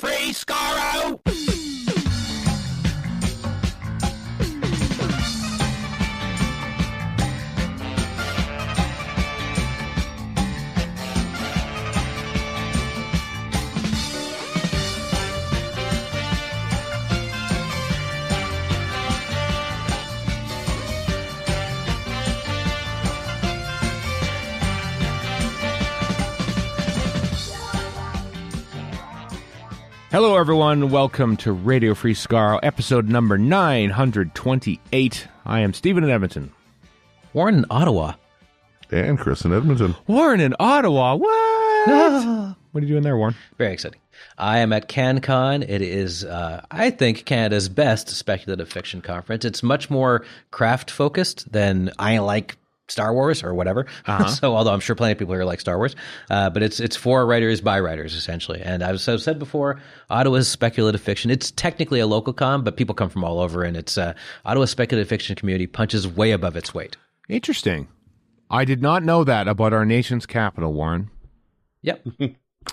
Free Skaro! Hello, everyone. Welcome to Radio Free Skaro, episode number 928. I am Stephen in Edmonton. Warren in Ottawa. And Chris in Edmonton. Warren in Ottawa? What? What are you doing there, Warren? Very exciting. I am at CanCon. It is, I think, Canada's best speculative fiction conference. It's much more craft-focused than I like Star Wars or whatever. So, although I'm sure plenty of people here like Star Wars, but it's for writers by writers essentially. And I've said before, Ottawa's speculative fiction. It's technically a local con, but people come from all over, and it's Ottawa's speculative fiction community punches way above its weight. Interesting. I did not know that about our nation's capital, Warren. Yep.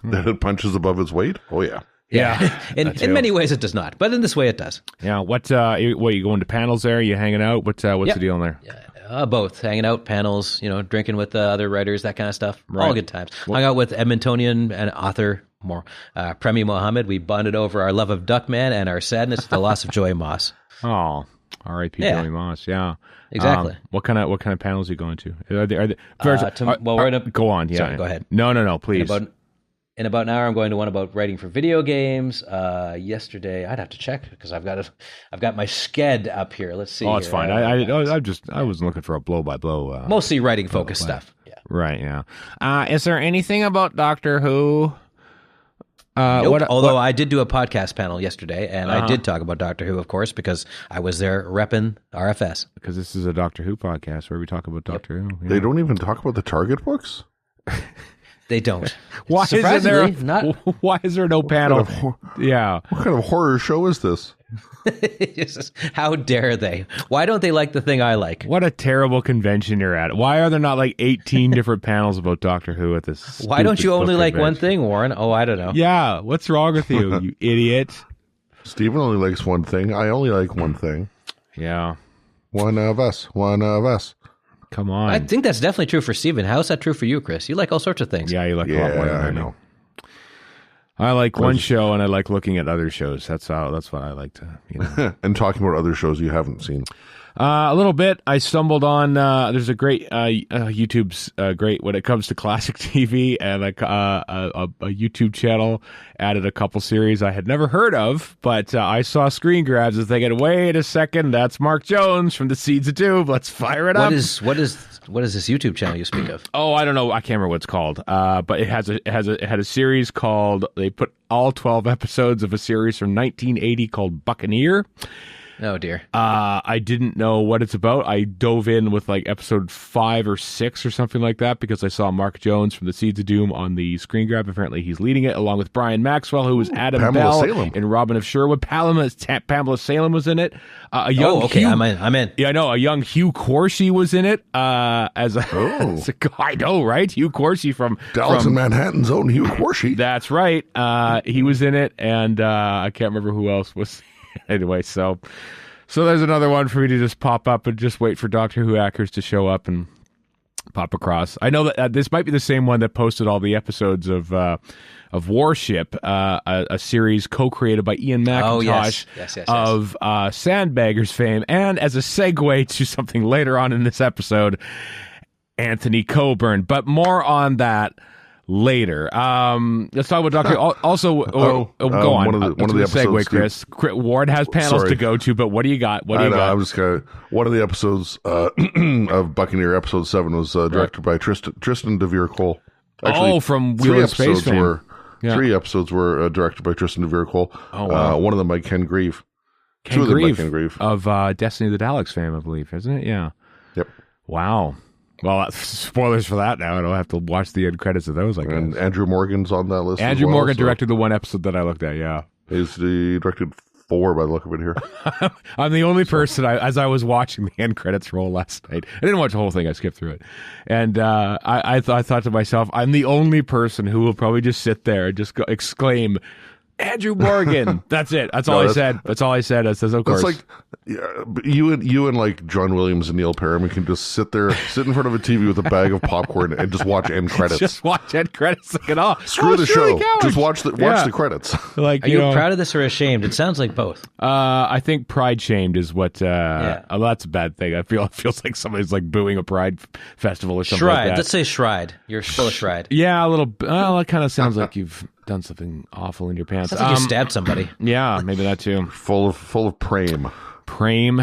That it punches above its weight? Oh, yeah. Yeah. In many ways it does not, but in this way it does. Yeah. What you going to panels there? You hanging out? What's the deal in there? Yeah. Both. Hanging out, panels, drinking with other writers, that kind of stuff. Right. All good times. Hung out with Edmontonian and author Premi Mohammed. We bonded over our love of Duckman and our sadness at the loss of Joey Moss. Oh, R.I.P. Joey Moss. Yeah. Exactly. What kind of panels are you going to? Go on. Yeah. Sorry, go ahead. No, please. In about an hour, I'm going to one about writing for video games. Yesterday, I'd have to check because I've got my sked up here. Let's see. Oh, it's fine. I was looking for a blow by blow. Mostly writing focused stuff. Yeah. Right. Yeah. Is there anything about Doctor Who? Nope. Although I did do a podcast panel yesterday, and I did talk about Doctor Who, of course, because I was there repping RFS. Because this is a Doctor Who podcast where we talk about Doctor Who. Yeah. They don't even talk about the Target books? They don't. Why is there no panel? What kind of horror show is this? How dare they? Why don't they like the thing I like? What a terrible convention you're at. Why are there not like 18 different panels about Doctor Who at this? Why don't you only like convention? one thing, Warren? Oh, I don't know. Yeah, what's wrong with you, you idiot? Stephen only likes one thing. I only like one thing. Yeah. One of us. Come on. I think that's definitely true for Steven. How is that true for you, Chris? You like all sorts of things. Yeah, you like a lot more than I know. I like one show, and I like looking at other shows. That's what I like to, And talking about other shows you haven't seen. A little bit. I stumbled on. There's a great YouTube's great when it comes to classic TV, and a YouTube channel added a couple series I had never heard of, but I saw screen grabs and thinking, wait a second, that's Mark Jones from the Seeds of Doom. Let's fire it up. What is this YouTube channel you speak of? Oh, I don't know. I can't remember what it's called. But it had a series called. They put all 12 episodes of a series from 1980 called Buccaneer. Oh, dear. I didn't know what it's about. I dove in with like episode 5 or 6 or something like that because I saw Mark Jones from the Seeds of Doom on the screen grab. Apparently he's leading it along with Brian Maxwell, who was Adam Pamela Bell Salem. and Robin of Sherwood. Pamela Salem was in it. I'm in. Yeah, I know. A young Hugh Corsi was in it as a guy. I know, right? Hugh Corsi from Dallas and Manhattan's own Hugh Corsi. That's right. He was in it, and I can't remember who else was. Anyway, so there's another one for me to just pop up and just wait for Doctor Who hackers to show up and pop across. I know that this might be the same one that posted all the episodes of Warship, a series co-created by Ian McIntosh of Sandbaggers fame, and as a segue to something later on in this episode, Anthony Coburn. But more on that later. Let's talk about Doctor. Also, go on. One of the episodes, segue, Chris. Ward has panels to go to, but what do you got? One of the episodes of Buccaneer, episode 7, was directed by Tristan DeVere Cole. Actually, from Wheel of Space fame. 3 episodes were directed by Tristan DeVere Cole. Oh, wow. One of them by Ken Grieve. Ken Grieve of Destiny of the Daleks fame, I believe, isn't it? Yeah. Yep. Wow. Well, spoilers for that now. I don't have to watch the end credits of those, I guess. And Andrew Morgan's on that list. Andrew Morgan directed the one episode that I looked at, yeah. He directed 4 by the look of it here. I'm the only person, as I was watching the end credits roll last night, I didn't watch the whole thing, I skipped through it. And I thought to myself, I'm the only person who will probably just sit there and just exclaim, Andrew Morgan. That's it. That's all I said. That's all I said. I says, of course. It's like you and like John Williams and Neil Perriman can just sit in front of a TV with a bag of popcorn and just watch end credits. Just watch end credits. Like it all. Screw the show. Just watch the credits. Like, are you proud of this or ashamed? It sounds like both. I think pride shamed is what. Oh, that's a bad thing. It feels like somebody's like booing a pride festival or something like that. Let's say Shride. You're full of Shride. Yeah, a little. Well, it kind of sounds like you've done something awful in your pants. Sounds like you stabbed somebody. Yeah, maybe that too. Full of prame. Prame.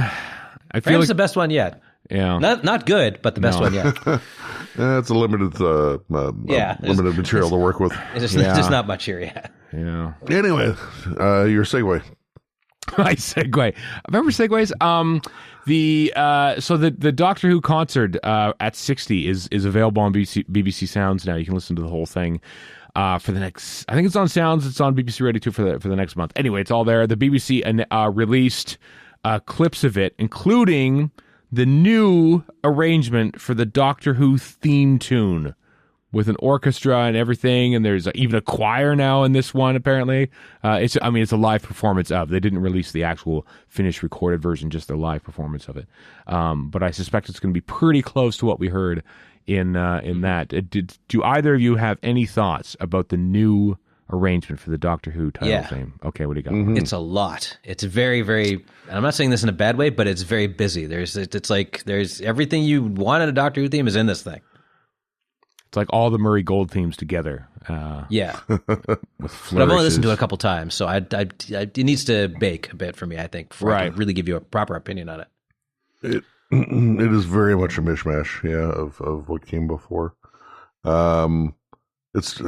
I feel like the best one yet. Yeah, not good, but the best one yet. It's a limited limited material to work with. There's just not much here yet. Yeah. Anyway, your segue. My segue. Remember segues? The Doctor Who concert at 60 is available on BBC Sounds now. You can listen to the whole thing. For the next, I think it's on Sounds. It's on BBC Radio 2 for the next month. Anyway, it's all there. The BBC released clips of it, including the new arrangement for the Doctor Who theme tune with an orchestra and everything. And there's even a choir now in this one. Apparently, it's a live performance of. They didn't release the actual finished recorded version, just the live performance of it. But I suspect it's going to be pretty close to what we heard in that. Do either of you have any thoughts about the new arrangement for the Doctor Who title theme? Okay, what do you got? Mm-hmm. It's a lot. It's very, very, and I'm not saying this in a bad way, but it's very busy. There's everything you want in a Doctor Who theme is in this thing. It's like all the Murray Gold themes together. Yeah. But I've only listened to it a couple times, so it needs to bake a bit for me, I think, before I can really give you a proper opinion on it. It is very much a mishmash, of what came before. It's I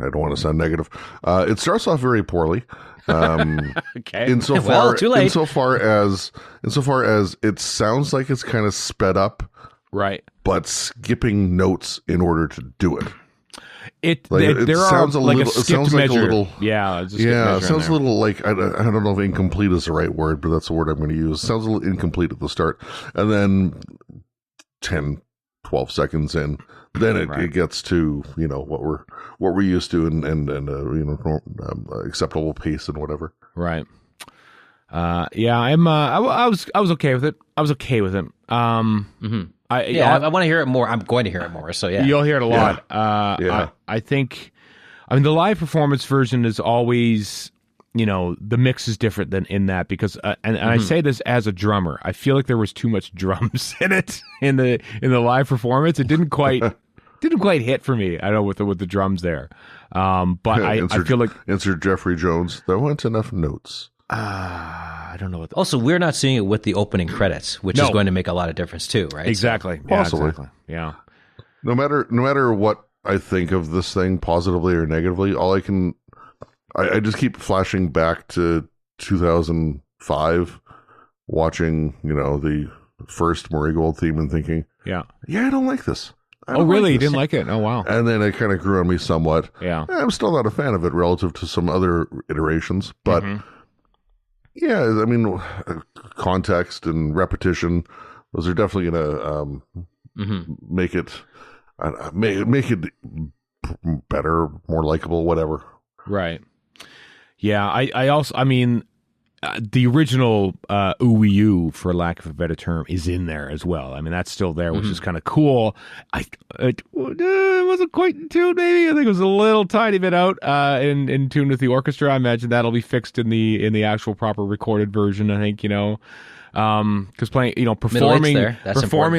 don't want to sound negative. It starts off very poorly. Okay. Too late. Insofar as it sounds like it's kind of sped up, right? But skipping notes in order to do it. It sounds a little. It sounds like a little. Yeah. It sounds a little like I don't know if incomplete is the right word, but that's the word I'm going to use. It sounds a little incomplete at the start, and then 10, 12 seconds in, then it gets to what we're used to and acceptable pace and whatever. Right. I was okay with it. I was okay with it. Mm-hmm. I want to hear it more. I'm going to hear it more. So yeah, you'll hear it a lot. I think, the live performance version is always, the mix is different than in that because, and I say this as a drummer, I feel like there was too much drums in it in the live performance. It didn't quite hit for me. I know with the drums there, but I feel like insert Jeffrey Jones. There weren't enough notes. I don't know what. Also, we're not seeing it with the opening credits, which is going to make a lot of difference too, right? Exactly. So, possibly. Exactly. Yeah. No matter what I think of this thing, positively or negatively, I just keep flashing back to 2005, watching the first Murray Gold theme and thinking, I don't like this. Oh, really? You didn't like it? Oh, wow. And then it kind of grew on me somewhat. Yeah. I'm still not a fan of it relative to some other iterations, but. Yeah, context and repetition; those are definitely going to make it better, more likable, whatever. Right. Yeah. I also, the original OOU, for lack of a better term, is in there as well. That's still there, which is kind of cool. It wasn't quite in tune, maybe. I think it was a little tiny bit out in tune with the orchestra. I imagine that'll be fixed in the actual proper recorded version. I think because playing performing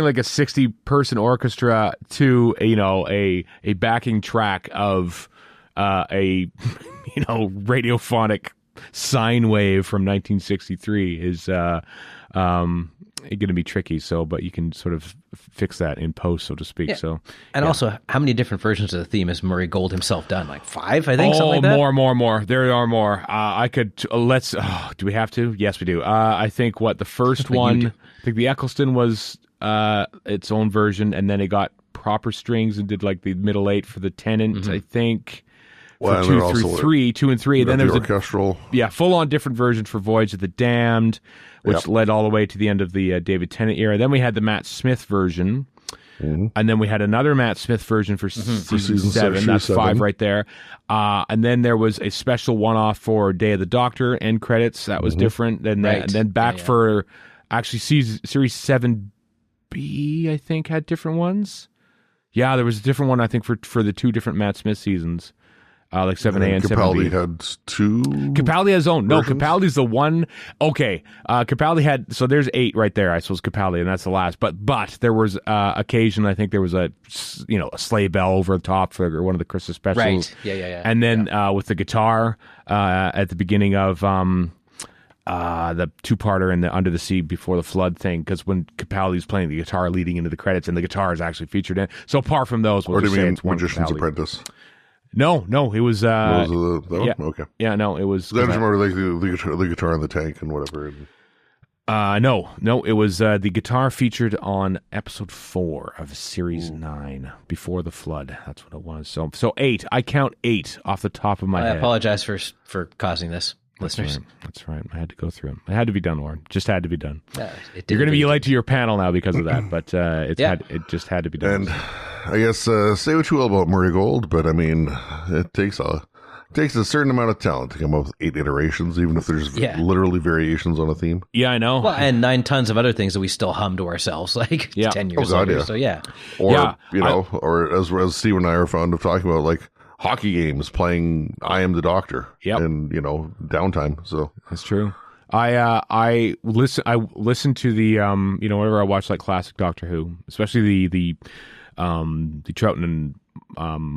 like a 60-person orchestra to a backing track of a radiophonic sine wave from 1963 is going to be tricky. So, but you can sort of fix that in post, so to speak. Yeah. So, and also, how many different versions of the theme has Murray Gold himself done? Like 5, I think. Something like that. More. There are more. I could let's. Do we have to? Yes, we do. I think the first one. I think the Eccleston was its own version, and then it got proper strings and did like the middle 8 for the Tennant. I think. Well, for 2 and 3, and then there's orchestral. Full-on different version for Voyage of the Damned, which led all the way to the end of the David Tennant era. Then we had the Matt Smith version, And then we had another Matt Smith version for season 7. That's 5 right there. And then there was a special one-off for Day of the Doctor end credits. That was different. And then back for actually series 7B, I think, had different ones. Yeah, there was a different one, I think, for the 2 different Matt Smith seasons. Like 7A and 7B. Capaldi had 2 Capaldi has his own. versions? No, Capaldi's the one. Okay. Capaldi had, so there's 8 right there, I suppose, Capaldi, and that's the last. But there was occasion, I think there was a sleigh bell over the top for one of the Christmas specials. Right. Yeah. And then with the guitar at the beginning of the 2-parter in the Under the Sea Before the Flood thing, because when Capaldi's playing the guitar leading into the credits, and the guitar is actually featured in it. So apart from those, or do you mean Magician's Apprentice? No, it was. Okay. Yeah, no, it was. I just remember like the guitar in the tank and whatever. No, it was the guitar featured on episode 4 of series 9, Before the Flood. That's what it was. So 8. I count 8 off the top of my head. I apologize for causing this, listeners. That's right. I had to go through them. It had to be done, Warren. Just had to be done. You're going to be late to your panel now because of that, but it just had to be done. And I guess say what you will about Murray Gold, but I mean, it takes a certain amount of talent to come up with 8 iterations, even if there's literally variations on a theme. Yeah, I know. Well, and 9 tons of other things that we still hum to ourselves, like 10 years later. So or as Steve and I are fond of talking about, like hockey games playing I Am the Doctor in downtime. So that's true. I listen to the whenever I watch like classic Doctor Who, especially the Troughton and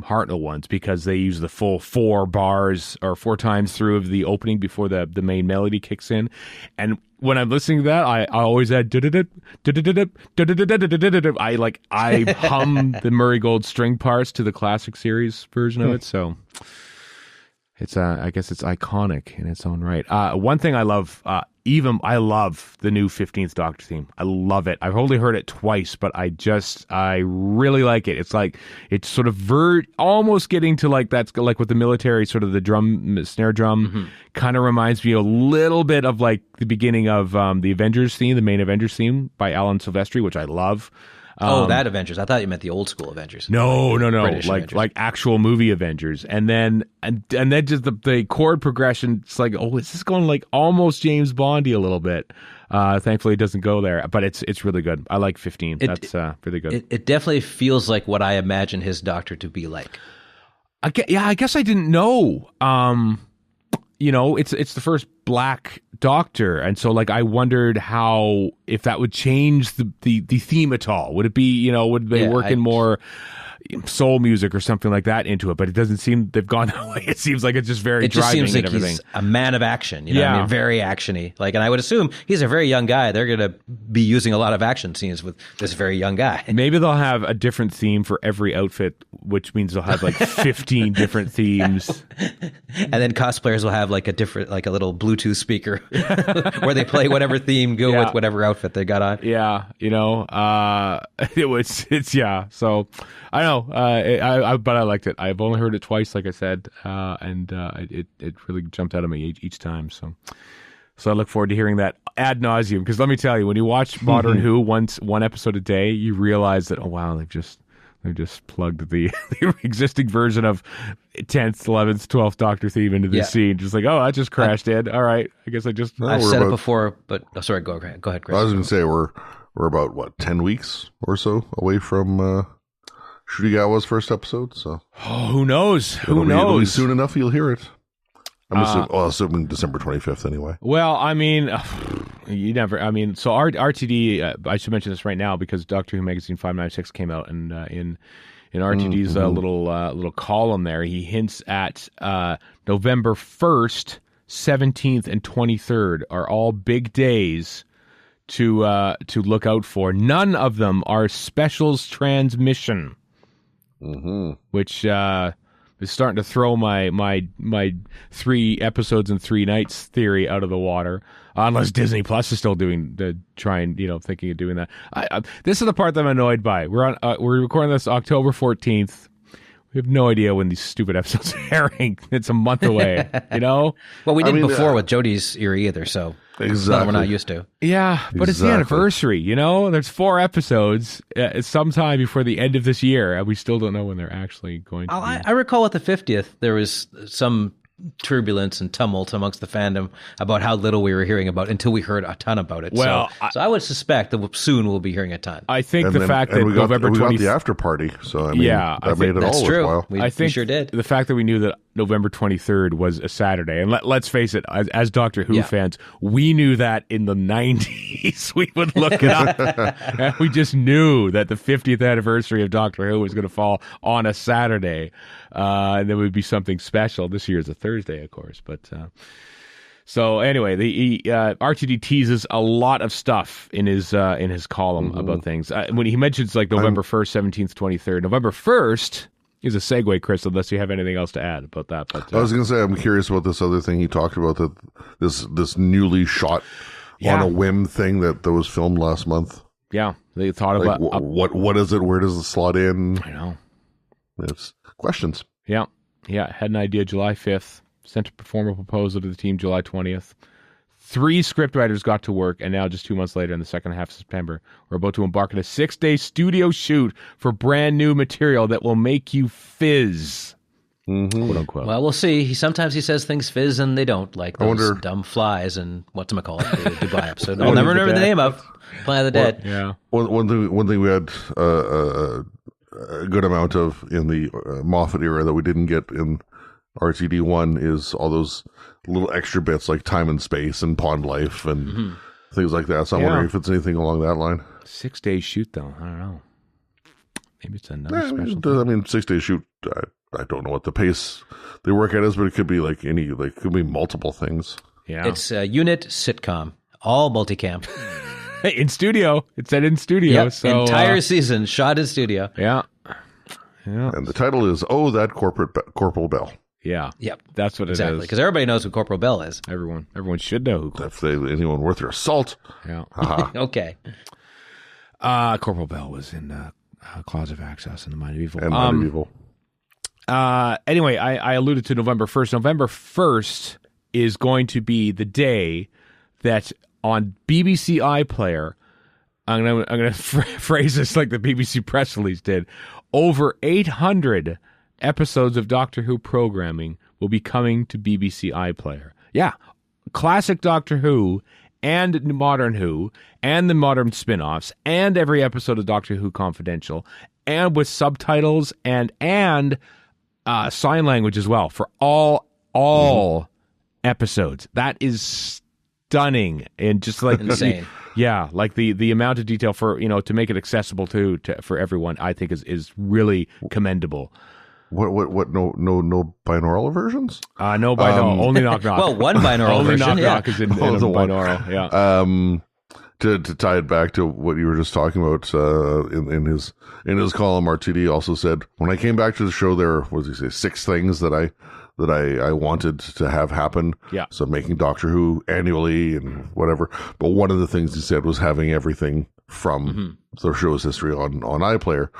Hartnell ones, because they use the full 4 bars or 4 times through of the opening before the main melody kicks in. And when I'm listening to that, I always add I hum the Murray Gold string parts to the classic series version of it. So it's I guess it's iconic in its own right. One thing I love, I love the new 15th Doctor theme. I love it. I've only heard it twice, but I really like it. It's like, it's sort of almost getting to like, that's like with the military, sort of the snare drum kind of reminds me a little bit of like the beginning of the Avengers theme, the main Avengers theme by Alan Silvestri, which I love. That Avengers. I thought you meant the old school Avengers. No. British like Avengers. like actual movie Avengers. And then just the chord progression, it's like, oh, is this going like almost James Bondy a little bit? Thankfully it doesn't go there, but it's really good. I like 15. That's really good. It definitely feels like what I imagine his Doctor to be like. I guess I didn't know. It's the first Black Doctor, and so like I wondered if that would change the theme at all. Would it be would they work in more soul music or something like that into it? But it doesn't seem they've gone that way. It seems like it's just very driving seems like and everything. He's a man of action. I mean, very actiony. Like, and I would assume he's a very young guy. They're going to be using a lot of action scenes with this very young guy. Maybe they'll have a different theme for every outfit, which means they'll have like 15 different themes. And then cosplayers will have like a different, like a little Bluetooth speaker where they play whatever theme, with whatever outfit they got on. Yeah, So I don't know, but I liked it. I've only heard it twice, like I said, and it really jumped out of me each time. So I look forward to hearing that ad nauseum. Because let me tell you, when you watch Mawdryn Who one episode a day, you realize that they've just plugged the existing version of 10th, 11th, 12th Doctor theme into this scene. Just like, that just crashed in. All right, I guess I've said it before, but sorry, go ahead, Chris. I was going to say we're about 10 weeks or so away from Shudigawa's first episode. So who knows? It'll be soon enough. You'll hear it. I'm assuming December 25th anyway. Well, I mean, you never. I mean, so RTD. I should mention this right now because Doctor Who magazine 596 came out, and in RTD's little column there, he hints at November 1st, 17th, and 23rd are all big days to look out for. None of them are specials transmission, which is starting to throw my 3 episodes and 3 nights theory out of the water. Unless Disney Plus is still thinking of doing that. This is the part that I'm annoyed by. We're recording this October 14th. We have no idea when these stupid episodes are airing. It's a month away, Well, we didn't before with Jodie's era either, so. That we're not used to. Yeah, but it's the anniversary, you know? There's 4 episodes. It's sometime before the end of this year, and we still don't know when they're actually going to be. I recall at the 50th, there was some turbulence and tumult amongst the fandom about how little we were hearing about until we heard a ton about it. Well, so I would suspect that soon we'll be hearing a ton. I think the fact that November 20th... We got the after party, so I mean, that made it all worthwhile. I think we sure did. The fact that we knew that November 23rd was a Saturday, and let's face it, as Doctor Who fans, we knew that in the 90s. We would look it up, and we just knew that the 50th anniversary of Doctor Who was going to fall on a Saturday, and there would be something special. This year is a Thursday, of course, but... So anyway, the RTD teases a lot of stuff in his column about things. When he mentions like November 1st, 17th, 23rd, November 1st is a segue, Chris, unless you have anything else to add about that. But I was going to say, I'm curious about this other thing he talked about, that this newly shot on a whim thing that was filmed last month. Yeah, they thought about what is it? Where does it slot in? I know. It's questions. Yeah. Had an idea July 5th. Sent a performer proposal to the team July 20th. 3 scriptwriters got to work, and now just 2 months later, in the second half of September, we're about to embark on a 6-day studio shoot for brand new material that will make you fizz. Quote unquote. Well, we'll see. Sometimes he says things fizz and they don't, like those dumb flies and whatchamacallit, the Dubai episode. I'll never remember the name of Planet of the Dead. Yeah. One thing we had a good amount of in the Moffat era that we didn't get in RTD1 is all those little extra bits like time and space and pond life and things like that. So I'm wondering if it's anything along that line. 6-day shoot, though. I don't know. Maybe it's another special. I mean, 6-day shoot. I don't know what the pace they work at is, but it could be could be multiple things. Yeah, it's a unit sitcom, all multicam. In studio. It's set in studio. Yep. So entire season shot in studio. Yeah. And the title is That Corporal Bell. Yeah. Yep. That's what it is. Exactly. Because everybody knows who Corporal Bell is. Everyone should know who. If anyone worth their salt. Yeah. Okay. Corporal Bell was in Claws of Access in the Mind of Evil. And Mind of Evil. Anyway, I alluded to November 1st. November 1st is going to be the day that on BBC iPlayer, I'm gonna phrase this like the BBC press release did, over 800 episodes of Doctor Who programming will be coming to BBC iPlayer. Yeah, classic Doctor Who and Modern Who and the modern spin-offs and every episode of Doctor Who Confidential and with subtitles and sign language as well for all episodes. That is stunning and just like insane. Yeah, like the amount of detail for to make it accessible for everyone, I think is really commendable. What? No binaural versions? No binaural. Only knock knock. Well, one binaural version. Only knock knock is in binaural. Yeah. To tie it back to what you were just talking about, in his column, RTD also said, when I came back to the show, there was 6 things that I wanted to have happen. Yeah. So making Doctor Who annually and whatever. But one of the things he said was having everything from the show's history on iPlayer.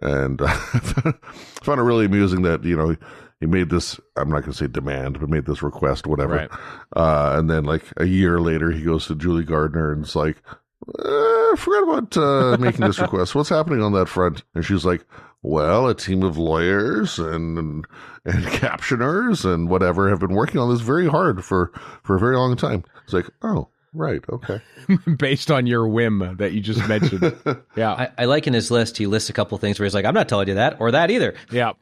And I found it really amusing that, he made this, I'm not going to say demand, but made this request, whatever. Right. And then like a year later, he goes to Julie Gardner and it's like, forget about making this request. What's happening on that front? And she's like, well, a team of lawyers and captioners and whatever have been working on this very hard for a very long time. It's like, oh, right, okay. Based on your whim that you just mentioned. Yeah. I like in his list, he lists a couple of things where he's like, I'm not telling you that or that either. Yeah.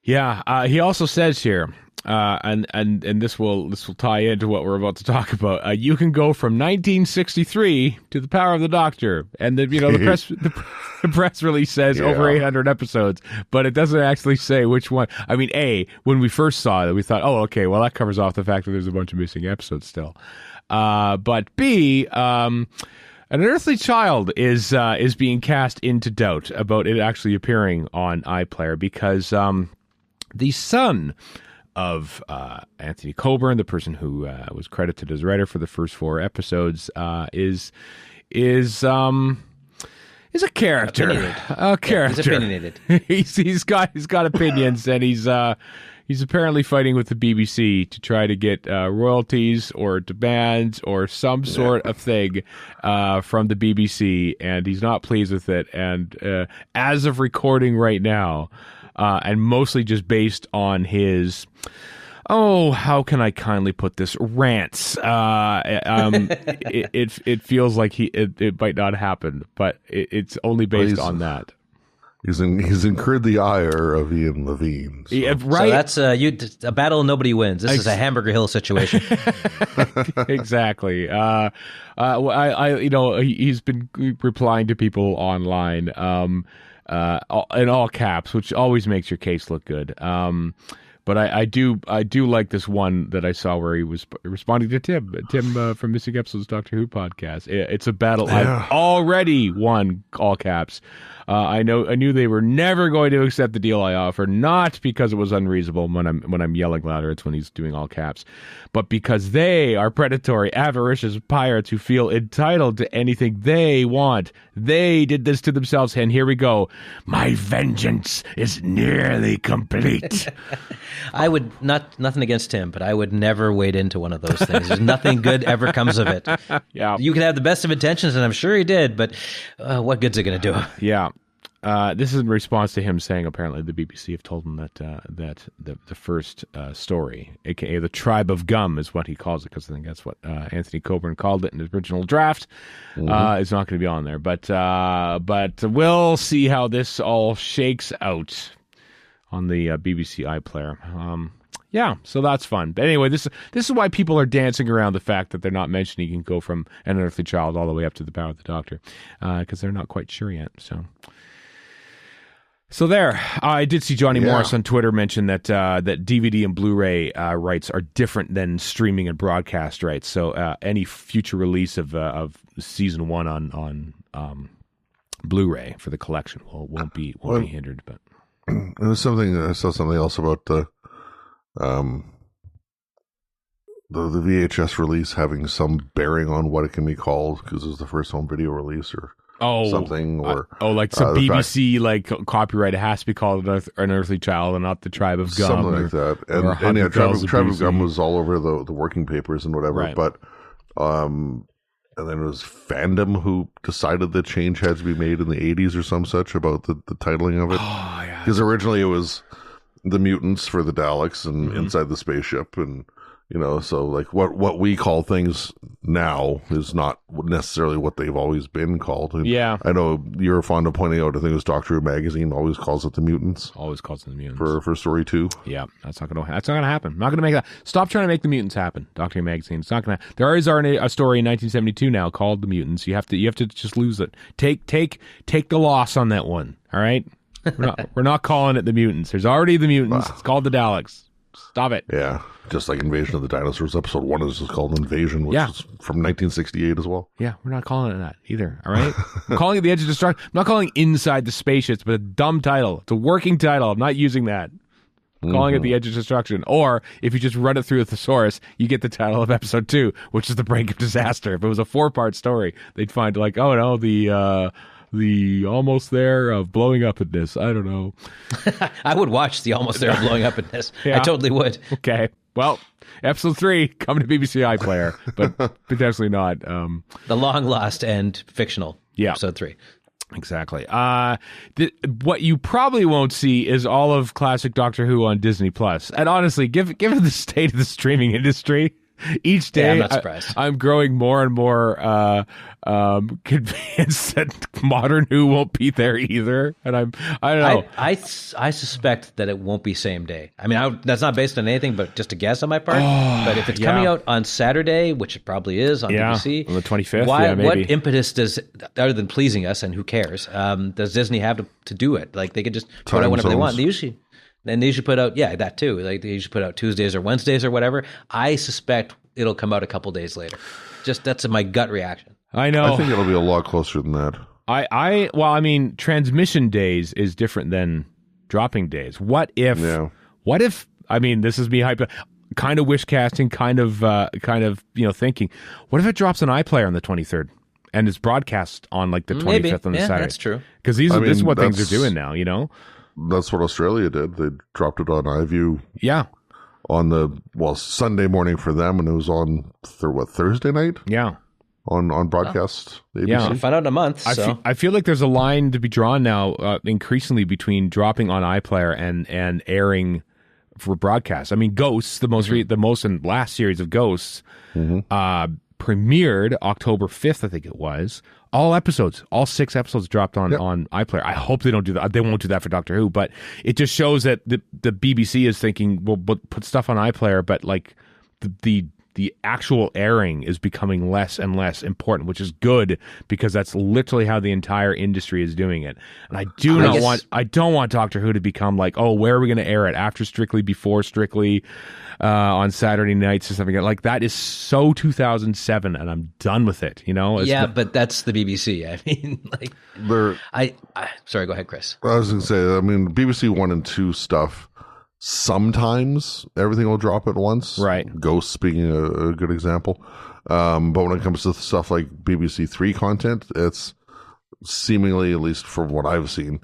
Yeah. He also says here, and this will tie into what we're about to talk about. You can go from 1963 to the Power of the Doctor, and the press release says over 800 episodes, but it doesn't actually say which one. I mean, when we first saw it, we thought, oh, okay, well that covers off the fact that there's a bunch of missing episodes still. But B, An Unearthly Child is being cast into doubt about it actually appearing on iPlayer because the son of Anthony Coburn, the person who was credited as writer for the first 4 episodes, is a character. Opinionated. A character. He's opinionated. he's got opinions, and he's He's apparently fighting with the BBC to try to get royalties or demands or some sort of thing from the BBC, and he's not pleased with it. And as of recording right now, and mostly just based on his... Oh, how can I kindly put this? Rants. It feels like it might not happen, but it's only based on that. He's incurred the ire of Ian Levine. So. Yeah, right. So that's a battle nobody wins. This is a Hamburger Hill situation. Exactly. He's been replying to people online in all caps, which always makes your case look good. But I do like this one that I saw where he was responding to Tim from Missing Episodes Doctor Who podcast. It's a battle I've already won, all caps. I knew they were never going to accept the deal I offered, not because it was unreasonable when I'm yelling louder. It's when he's doing all caps, but because they are predatory, avaricious pirates who feel entitled to anything they want. They did this to themselves, and here we go. My vengeance is nearly complete. I would nothing against him, but I would never wade into one of those things. There's nothing good ever comes of it. Yeah, you can have the best of intentions, and I'm sure he did, but what good's it going to do? Yeah. This is in response to him saying apparently the BBC have told him that the first story, aka the Tribe of Gum, is what he calls it, because I think that's what Anthony Coburn called it in his original draft. Is not going to be on there, but we'll see how this all shakes out on the BBC iPlayer. Yeah, so that's fun. But anyway, this is why people are dancing around the fact that they're not mentioning you can go from an Unearthly Child all the way up to the Power of the Doctor, because they're not quite sure yet. So there, I did see Johnny Morris on Twitter mention that DVD and Blu-ray rights are different than streaming and broadcast rights. So any future release of season 1 on Blu-ray for the collection won't be hindered. But there's something I saw something else about the VHS release having some bearing on what it can be called, because it was the first home video release or something, or like some BBC copyright. It has to be called an Unearthly Child and not the Tribe of Gum, something like that. And yeah, Tribe of Gum was all over the working papers and whatever. Right. But and then it was Fandom who decided that change had to be made in the 80s or some such about the titling of it. Oh yeah, because originally it was the mutants for the Daleks and inside the spaceship, and so like what we call things now is not necessarily what they've always been called. And I know you're fond of pointing out, I think it was Doctor Who magazine always calls it the mutants. Always calls it the mutants for story 2. Yeah, that's not gonna happen. I'm not gonna make that. Stop trying to make the mutants happen, Doctor Who magazine. It's not gonna. There is a story in 1972 now called the Mutants. You have to just lose it. Take the loss on that one. All right. We're not calling it the Mutants. There's already the Mutants. It's called the Daleks. Stop it. Yeah, just like Invasion of the Dinosaurs. Episode 1 is just called Invasion, which is from 1968 as well. Yeah, we're not calling it that either, all right? I'm calling it The Edge of Destruction. I'm not calling Inside the Spaceships, but a dumb title. It's a working title. I'm not using that. I'm calling it The Edge of Destruction. Or, if you just run it through a thesaurus, you get the title of episode 2, which is The Brink of Disaster. If it was a 4-part story, they'd find the almost there of blowing up in this. I don't know. I would watch the almost there of blowing up in this. Yeah. I totally would. Okay. Well, episode 3 coming to BBC iPlayer, but potentially not. The long lost and fictional. Yeah. Episode 3. Exactly. What you probably won't see is all of classic Doctor Who on Disney Plus. And honestly, given the state of the streaming industry, each day, I'm not surprised. I'm growing more and more convinced that Mawdryn Who won't be there either. And I don't know. I suspect that it won't be same day. I mean, that's not based on anything, but just a guess on my part. But if it's coming out on Saturday, which it probably is on BBC, on the 25th, maybe. What impetus does, other than pleasing us, and who cares, does Disney have to do it? Like, they could just put out whenever they want. They usually put out, that too. Like, they usually put out Tuesdays or Wednesdays or whatever. I suspect it'll come out a couple days later. Just that's my gut reaction. I know. I think it'll be a lot closer than that. I mean, transmission days is different than dropping days. What if, I mean, this is me kind of wish casting, kind of thinking, what if it drops an iPlayer on the 23rd and it's broadcast on like the 25th on the Saturday? That's true. Because this is what things are doing now, That's what Australia did. They dropped it on iView. Yeah. On Sunday morning for them, and it was on Thursday night? Yeah. On broadcast. ABC. Yeah, I'll find out in a month. I feel like there's a line to be drawn now, increasingly between dropping on iPlayer and airing for broadcast. I mean, Ghosts, the most and last series of Ghosts, premiered October 5th, I think it was. All 6 episodes dropped on iPlayer. I hope they don't do that. They won't do that for Doctor Who, but it just shows that the BBC is thinking, well, put stuff on iPlayer, but like the actual airing is becoming less and less important, which is good because that's literally how the entire industry is doing it. And I don't want Doctor Who to become like, oh, where are we going to air it? After Strictly, before Strictly, on Saturday nights or something like that. Is so 2007, and I'm done with it. You know? But that's the BBC. I mean, like, sorry, go ahead, Chris. I was going to say, I mean, BBC 1 and 2 stuff. Sometimes everything will drop at once. Right. Ghosts being a good example. But when it comes to stuff like BBC 3 content, it's seemingly, at least from what I've seen,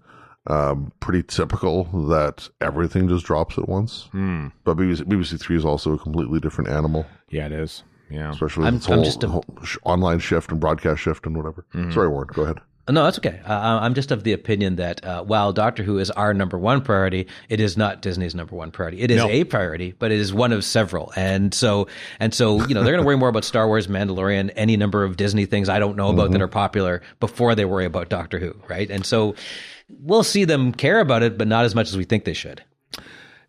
pretty typical that everything just drops at once. But BBC 3 is also a completely different animal. Yeah, it is. Yeah. Especially with its whole online shift and broadcast shift and whatever. Sorry, Warren, go ahead. No, that's okay. I'm just of the opinion that while Doctor Who is our number one priority, it is not Disney's number one priority. It is a priority, but it is one of several. And so, they're going to worry more about Star Wars, Mandalorian, any number of Disney things I don't know about that are popular before they worry about Doctor Who, right? And so we'll see them care about it, but not as much as we think they should.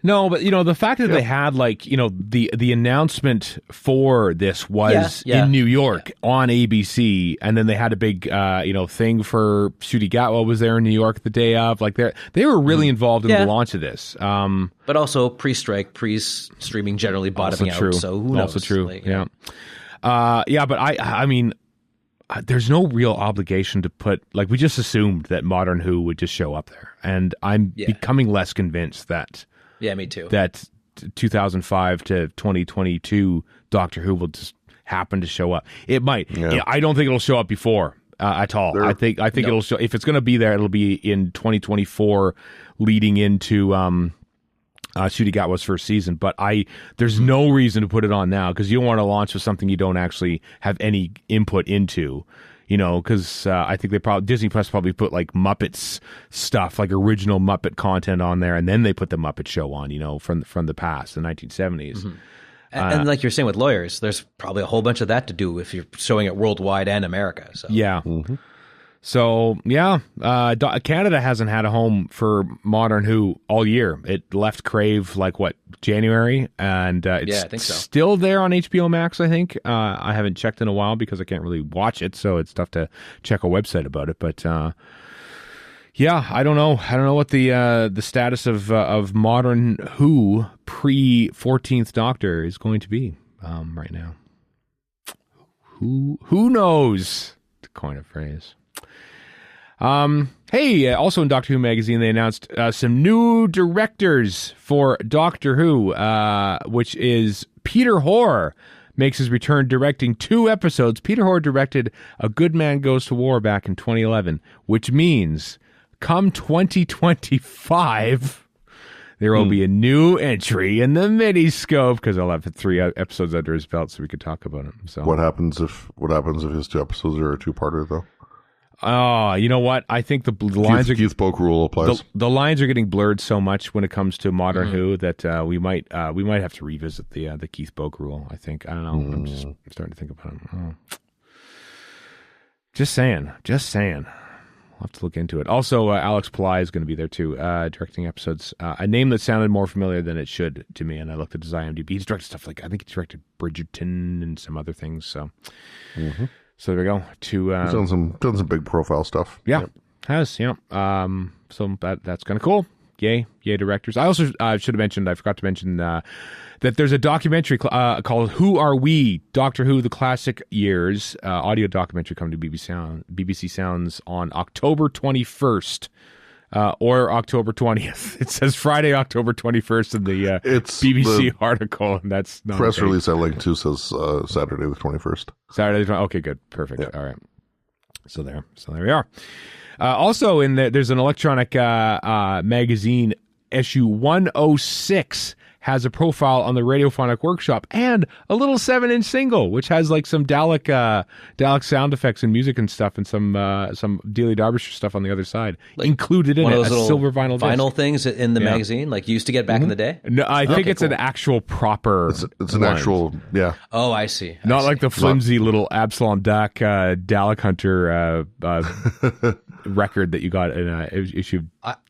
No, but the fact that they had the announcement for this was in New York on ABC, and then they had a big thing for Ncuti Gatwa was there in New York the day of. Like they were really involved in the launch of this. But also pre-strike, pre-streaming generally bottoming out. So who knows? Also true. But I mean, there's no real obligation to put, like, we just assumed that Modern Who would just show up there, and I'm becoming less convinced that. Yeah, me too. That 2005 to 2022 Doctor Who will just happen to show up. It might. Yeah, I don't think it'll show up before at all. I think it'll show. If it's going to be there, it'll be in 2024, leading into Ncuti Gatwa's first season. But there's no reason to put it on now because you don't want to launch with something you don't actually have any input into. Because I think Disney Plus probably put like Muppets stuff, like original Muppet content on there, and then they put the Muppet Show on, from the past, the 1970s. Mm-hmm. And like you're saying with lawyers, there's probably a whole bunch of that to do if you're showing it worldwide and America. So. Yeah. Mm-hmm. So, Canada hasn't had a home for Modern Who all year. It left Crave, January? And it's I think so. Still there on HBO Max, I think. I haven't checked in a while because I can't really watch it, so it's tough to check a website about it. But, I don't know. I don't know what the status of Modern Who pre-14th Doctor is going to be right now. Who knows? To coin a phrase. Also in Doctor Who magazine, they announced some new directors for Doctor Who, which is Peter Hoare makes his return directing 2 episodes. Peter Hoare directed A Good Man Goes to War back in 2011, which means come 2025, there will be a new entry in the Miniscope because I'll have 3 episodes under his belt, so we could talk about him. So what happens if his 2 episodes are a 2-parter though? Oh, you know what? I think the lines Keith Boak rule applies. The lines are getting blurred so much when it comes to Modern Who that we might have to revisit the Keith Boak rule. I think I don't know. I'm just starting to think about it. Oh. Just saying. We'll have to look into it. Also, Alex Pillai is going to be there too, directing episodes. A name that sounded more familiar than it should to me, and I looked at his IMDb. He's directed stuff I think he directed Bridgerton and some other things. So. Mm-hmm. So there we go. He's done some big profile stuff. Yeah, has. Yeah. So that's kind of cool. Yay directors. I also I forgot to mention that there's a documentary called "Who Are We? Doctor Who: The Classic Years," audio documentary coming to BBC Sounds on October 21st. Or October 20th. It says Friday, October 21st in the BBC article, and that's not press release I linked to says Saturday the 21st. Saturday the 21st. Okay, good. Perfect. Yeah. All right. So there we are. Also, there's an electronic magazine, issue 106. Has a profile on the Radiophonic Workshop and a little 7-inch single, which has like some Dalek sound effects and music and stuff, and some Dealey Derbyshire stuff on the other side, like included in a silver vinyl disc. Things in the magazine, like you used to get back in the day. No, I think it's an actual proper. It's an actual, yeah. Oh, I see. Not like the flimsy little Absalom Duck Dalek Hunter record that you got in issue.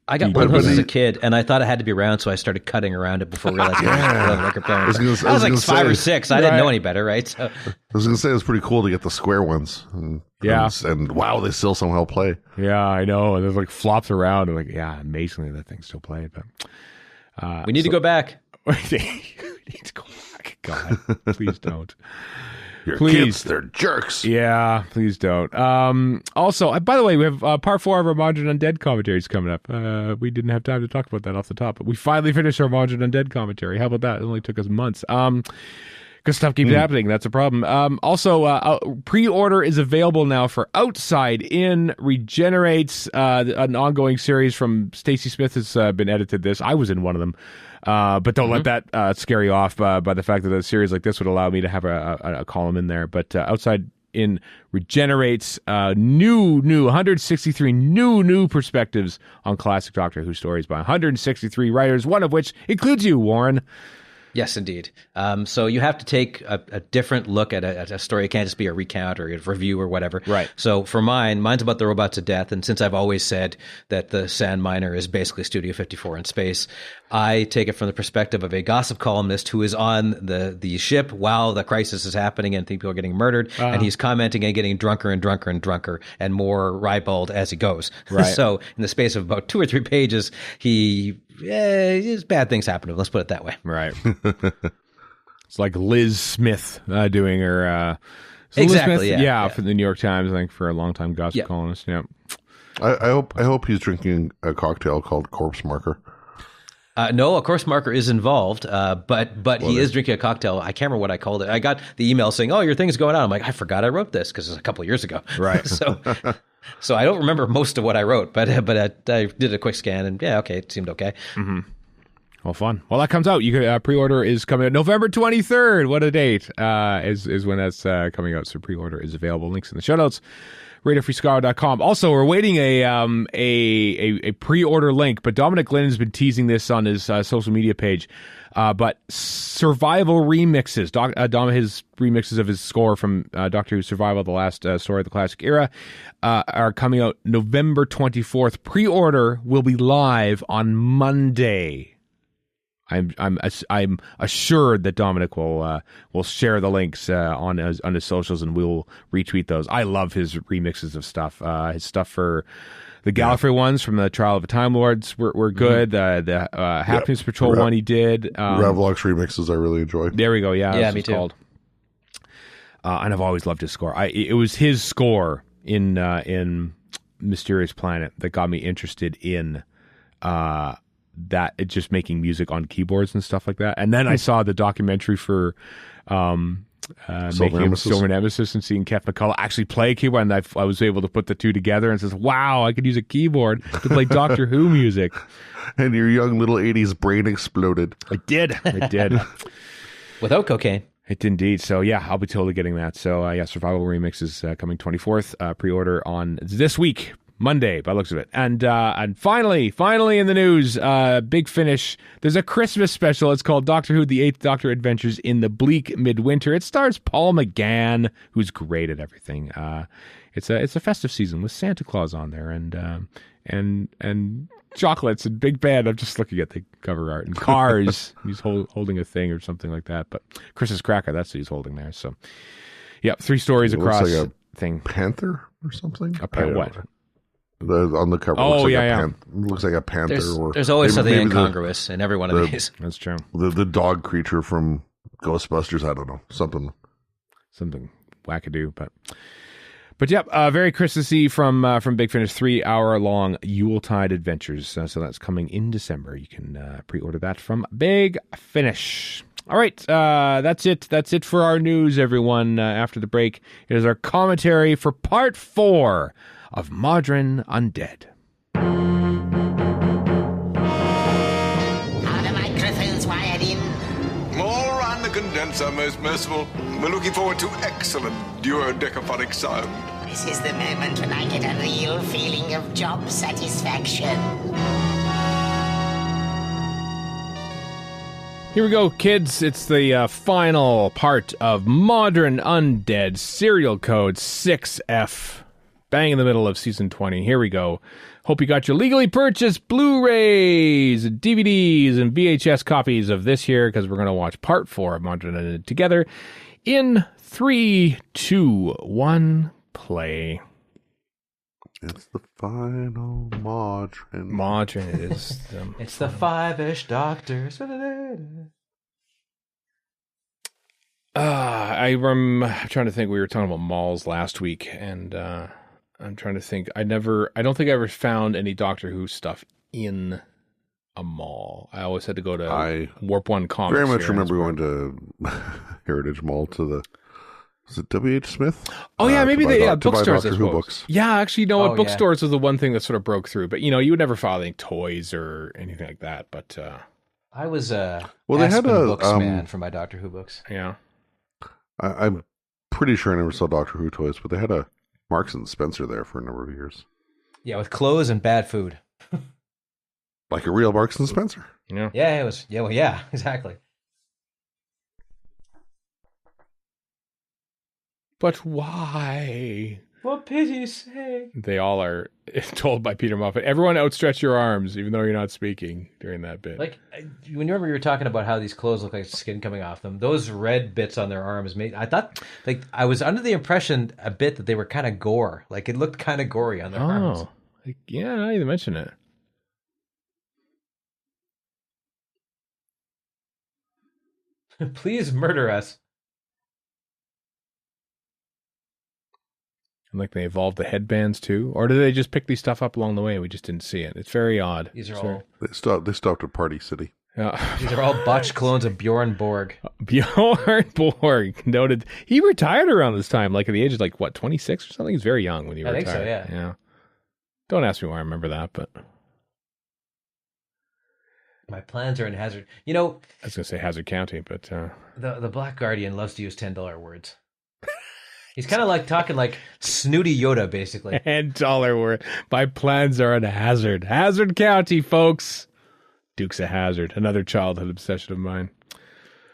I got one of those as a kid, and I thought it had to be round, so I started cutting around it before realizing it was a record player. I was like 5 or 6. I didn't know any better, right? So. I was going to say, it's pretty cool to get the square ones. And wow, they still somehow play. Yeah, I know. And there's like flops around. And like, yeah, amazingly that thing still played. But we need to go back. We need to go back. God, please don't. Your kids, they're jerks. Yeah, please don't. Also, by the way, we have part 4 of our Mawdryn Undead commentaries coming up. We didn't have time to talk about that off the top, but we finally finished our Mawdryn Undead commentary. How about that? It only took us months. Because stuff keeps happening. That's a problem. Also, pre-order is available now for Outside In Regenerates, an ongoing series from Stacey Smith has been edited this. I was in one of them. But don't let that scare you off by the fact that a series like this would allow me to have a column in there. But Outside In Regenerates new 163 new perspectives on classic Doctor Who stories by 163 writers, one of which includes you, Warren. Yes, indeed. So you have to take a different look at a story. It can't just be a recount or a review or whatever. Right. So for mine's about the robots of death. And since I've always said that the Sand Miner is basically Studio 54 in space, I take it from the perspective of a gossip columnist who is on the ship while the crisis is happening and people are getting murdered. And he's commenting and getting drunker and drunker and drunker and more ribald as he goes. Right. So in the space of about 2 or 3 pages, bad things happen to him. Let's put it that way. Right. It's like Liz Smith doing her. Exactly. Liz Smith, yeah. For the New York Times, I think, for a long time gossip columnist. Yeah. I hope he's drinking a cocktail called Corpse Marker. No, a course marker is involved, but he is drinking a cocktail. I can't remember what I called it. I got the email saying, "Oh, your thing's going on." I'm like, I forgot I wrote this because it was a couple of years ago. Right. So I don't remember most of what I wrote, but I did a quick scan and it seemed okay. Mm-hmm. Well, fun. Well, that comes out. You can pre-order is coming out November 23rd. What a date! Is when that's coming out. So pre-order is available. Links in the show notes. RadioFreeScaro.com. Also, we're waiting a pre-order link, but Dominic Glynn has been teasing this on his social media page. But Survival remixes, his remixes of his score from Doctor Who Survival, the last story of the classic era, are coming out November 24th. Pre-order will be live on Monday. I'm assured that Dominic will share the links on his socials, and we'll retweet those. I love his remixes of stuff. His stuff for the Gallifrey ones from the Trial of the Time Lords were good. The Happiness Patrol one he did. Ravlock's remixes I really enjoyed. There we go. Yeah, me too. Called. And I've always loved his score. It was his score in Mysterious Planet that got me interested in that just making music on keyboards and stuff like that. And then I saw the documentary for making Silver Nemesis and seeing Kev McCullough actually play a keyboard, and I was able to put the two together and says, wow, I could use a keyboard to play Doctor Who music. And your young little 80s brain exploded. It did. Without cocaine. It did indeed. So, yeah, I'll be totally getting that. So, Survival Remix is coming 24th. Pre-order on this week, Monday, by the looks of it. And finally in the news, big finish. There's a Christmas special. It's called Doctor Who, the Eighth Doctor Adventures in the Bleak Midwinter. It stars Paul McGann, who's great at everything. It's a festive season with Santa Claus on there and chocolates and Big Ben. I'm just looking at the cover art and cars. He's holding a thing or something like that. But Christmas cracker, that's what he's holding there. So, yeah, 3 stories across. Looks like a thing. Panther or something. What? On the cover, looks like a panther. There's always something incongruous in every one of these. That's true. The dog creature from Ghostbusters. I don't know, something wackadoo, but yeah, very Christmassy from Big Finish. 3-hour-long Yuletide adventures. So that's coming in December. You can pre-order that from Big Finish. All right, that's it. That's it for our news, everyone. After the break, it is our commentary for part 4 of Mawdryn Undead. Are the microphones wired in? All around the condenser, most merciful. We're looking forward to excellent duodecaphonic sound. This is the moment when I get a real feeling of job satisfaction. Here we go, kids. It's the final part of Mawdryn Undead, serial code 6F. Bang in the middle of season 20. Here we go. Hope you got your legally purchased Blu-rays, DVDs, and VHS copies of this here, because we're going to watch part 4 of Mawdryn Undead together in 3, 2, 1, play. It's the final Mawdryn. Mawdryn is... It's the 5-ish Doctors. I'm trying to think. We were talking about malls last week, and I'm trying to think. I don't think I ever found any Doctor Who stuff in a mall. I always had to go to Warp 1 Comics. Very much remember going to Heritage Mall to the... Was it W.H. Smith? Oh, yeah, maybe bookstores, Doctor I Who suppose. books. Yeah, actually, you know what? Bookstores was the one thing that sort of broke through. But, you would never find any toys or anything like that. But I was a they had a books man for my Doctor Who books. Yeah. I'm pretty sure I never saw Doctor Who toys, but they had a Marks and Spencer there for a number of years. Yeah, with clothes and bad food. Like a real Marks and Spencer. Yeah. Yeah, it was. Yeah, well, yeah, exactly. But why? For pity's sake. They all are told by Peter Moffat, everyone outstretch your arms, even though you're not speaking during that bit. Like, whenever you were talking about how these clothes look like skin coming off them, those red bits on their arms I thought, like, I was under the impression a bit that they were kind of gore. Like, it looked kind of gory on their arms. Like, yeah, now you mention it. Please murder us. And like they evolved the headbands too, or did they just pick these stuff up along the way? We just didn't see it. It's very odd. These are all. They stopped at Party City. Yeah. These are all botched clones of Bjorn Borg. Bjorn Borg noted he retired around this time, like at the age of 26 or something. He's very young when he retired. I think so. Yeah. Yeah. Don't ask me why I remember that, but my plans are in Hazard. I was gonna say Hazard County, but the Black Guardian loves to use $10 words. He's kind of like talking like snooty Yoda, basically. $10 word. My plans are in Hazard County, folks. Dukes of Hazzard, another childhood obsession of mine.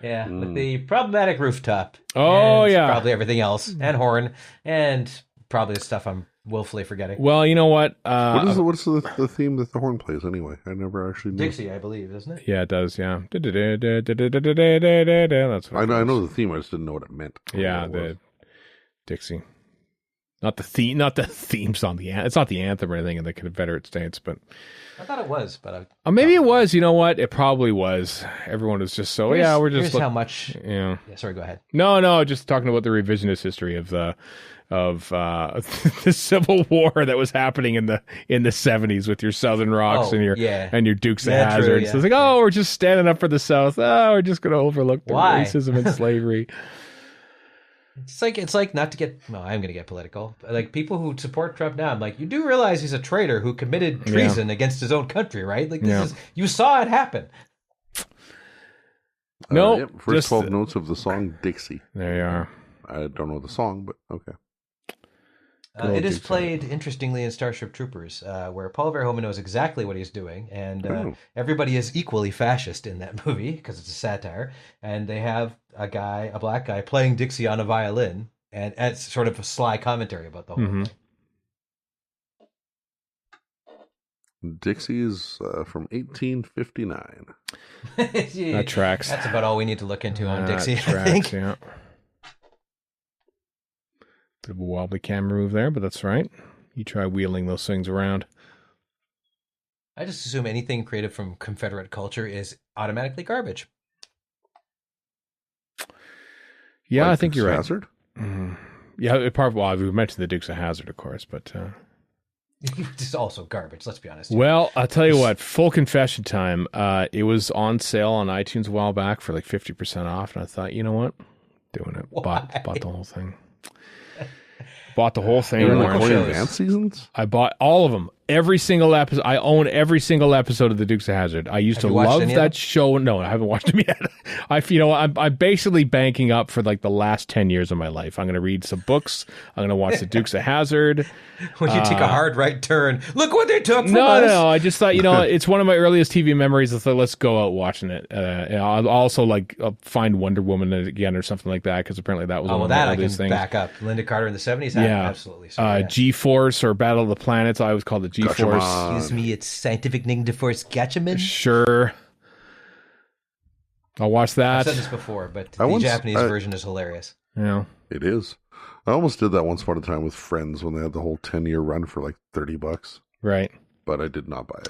Yeah, with the problematic rooftop. Oh, and yeah. probably everything else, and Horn, and probably the stuff I'm willfully forgetting. Well, you know what? What's the theme that the horn plays anyway? I never actually knew. Dixie, I believe, isn't it? Yeah, it does. Yeah, that's what I know the theme. I just didn't know what it meant. Yeah, the Dixie, not the theme, not the theme song. It's not the anthem or anything in the Confederate States, but I thought it was. But maybe it was. You know what? It probably was. Everyone was just so. We're just. Here's how much. Yeah. Sorry. Go ahead. No. Just talking about the revisionist history of the Civil War that was happening in the 70s with your Southern Rocks and your Dukes of Hazzard. True, So it's like, we're just standing up for the South. We're just going to overlook the racism and slavery. It's like not to get. Well, I'm going to get political. Like people who support Trump now, I'm like, you do realize he's a traitor who committed treason against his own country, right? Like this is you saw it happen. No, first 12 notes of the song Dixie. There you are. I don't know the song, but okay. It is played, interestingly, in Starship Troopers, where Paul Verhoeven knows exactly what he's doing, and everybody is equally fascist in that movie, because it's a satire, and they have a black guy, playing Dixie on a violin, and it's sort of a sly commentary about the whole thing. Dixie is from 1859. That tracks. That's about all we need to look into on Dixie, tracks, I think. Yeah. Bit of a wobbly camera move there, but that's right. You try wheeling those things around. I just assume anything created from Confederate culture is automatically garbage. Yeah, like I think you're right. Hazard? Mm-hmm. Yeah, we mentioned the Dukes of Hazzard, of course, but it's also garbage. Let's be honest. Well, I'll tell you what. Full confession time. It was on sale on iTunes a while back for like 50% off, and I thought, you know what, doing it. Bought the whole thing. Bought the whole thing. You're in the Warren. Coin Shows. Advance seasons? I bought all of them. Every single episode. I own every single episode of the Dukes of Hazzard. I used to you watched love any of that them? show. No, I haven't watched them yet. I'm basically banking up for like the last 10 years of my life. I'm going to read some books. I'm going to watch the Dukes of Hazzard. When you take a hard right turn, look what they took from No, us. no. I just thought, it's one of my earliest TV memories. I thought, let's go out watching it. I'll also I'll find Wonder Woman again or something like that because apparently that was one of that the I can earliest things. back up. Linda Carter in the 70s? Yeah. Absolutely. So, yeah. G-Force or Battle of the Planets. I always called it G-Force. Gotcha. Excuse me, it's scientific name to force Gatchaman. Sure. I'll watch I've that. said this before, but I the once- Japanese I- version is hilarious. Yeah. It is. I almost did that once upon a time with friends when they had the whole 10-year run for like $30, Right. but I did not buy it.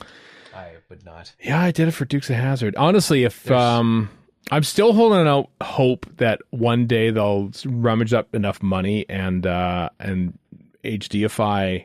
I would not. Yeah, I did it for Dukes of Hazzard. Honestly, if I'm still holding out hope that one day they'll rummage up enough money and HDify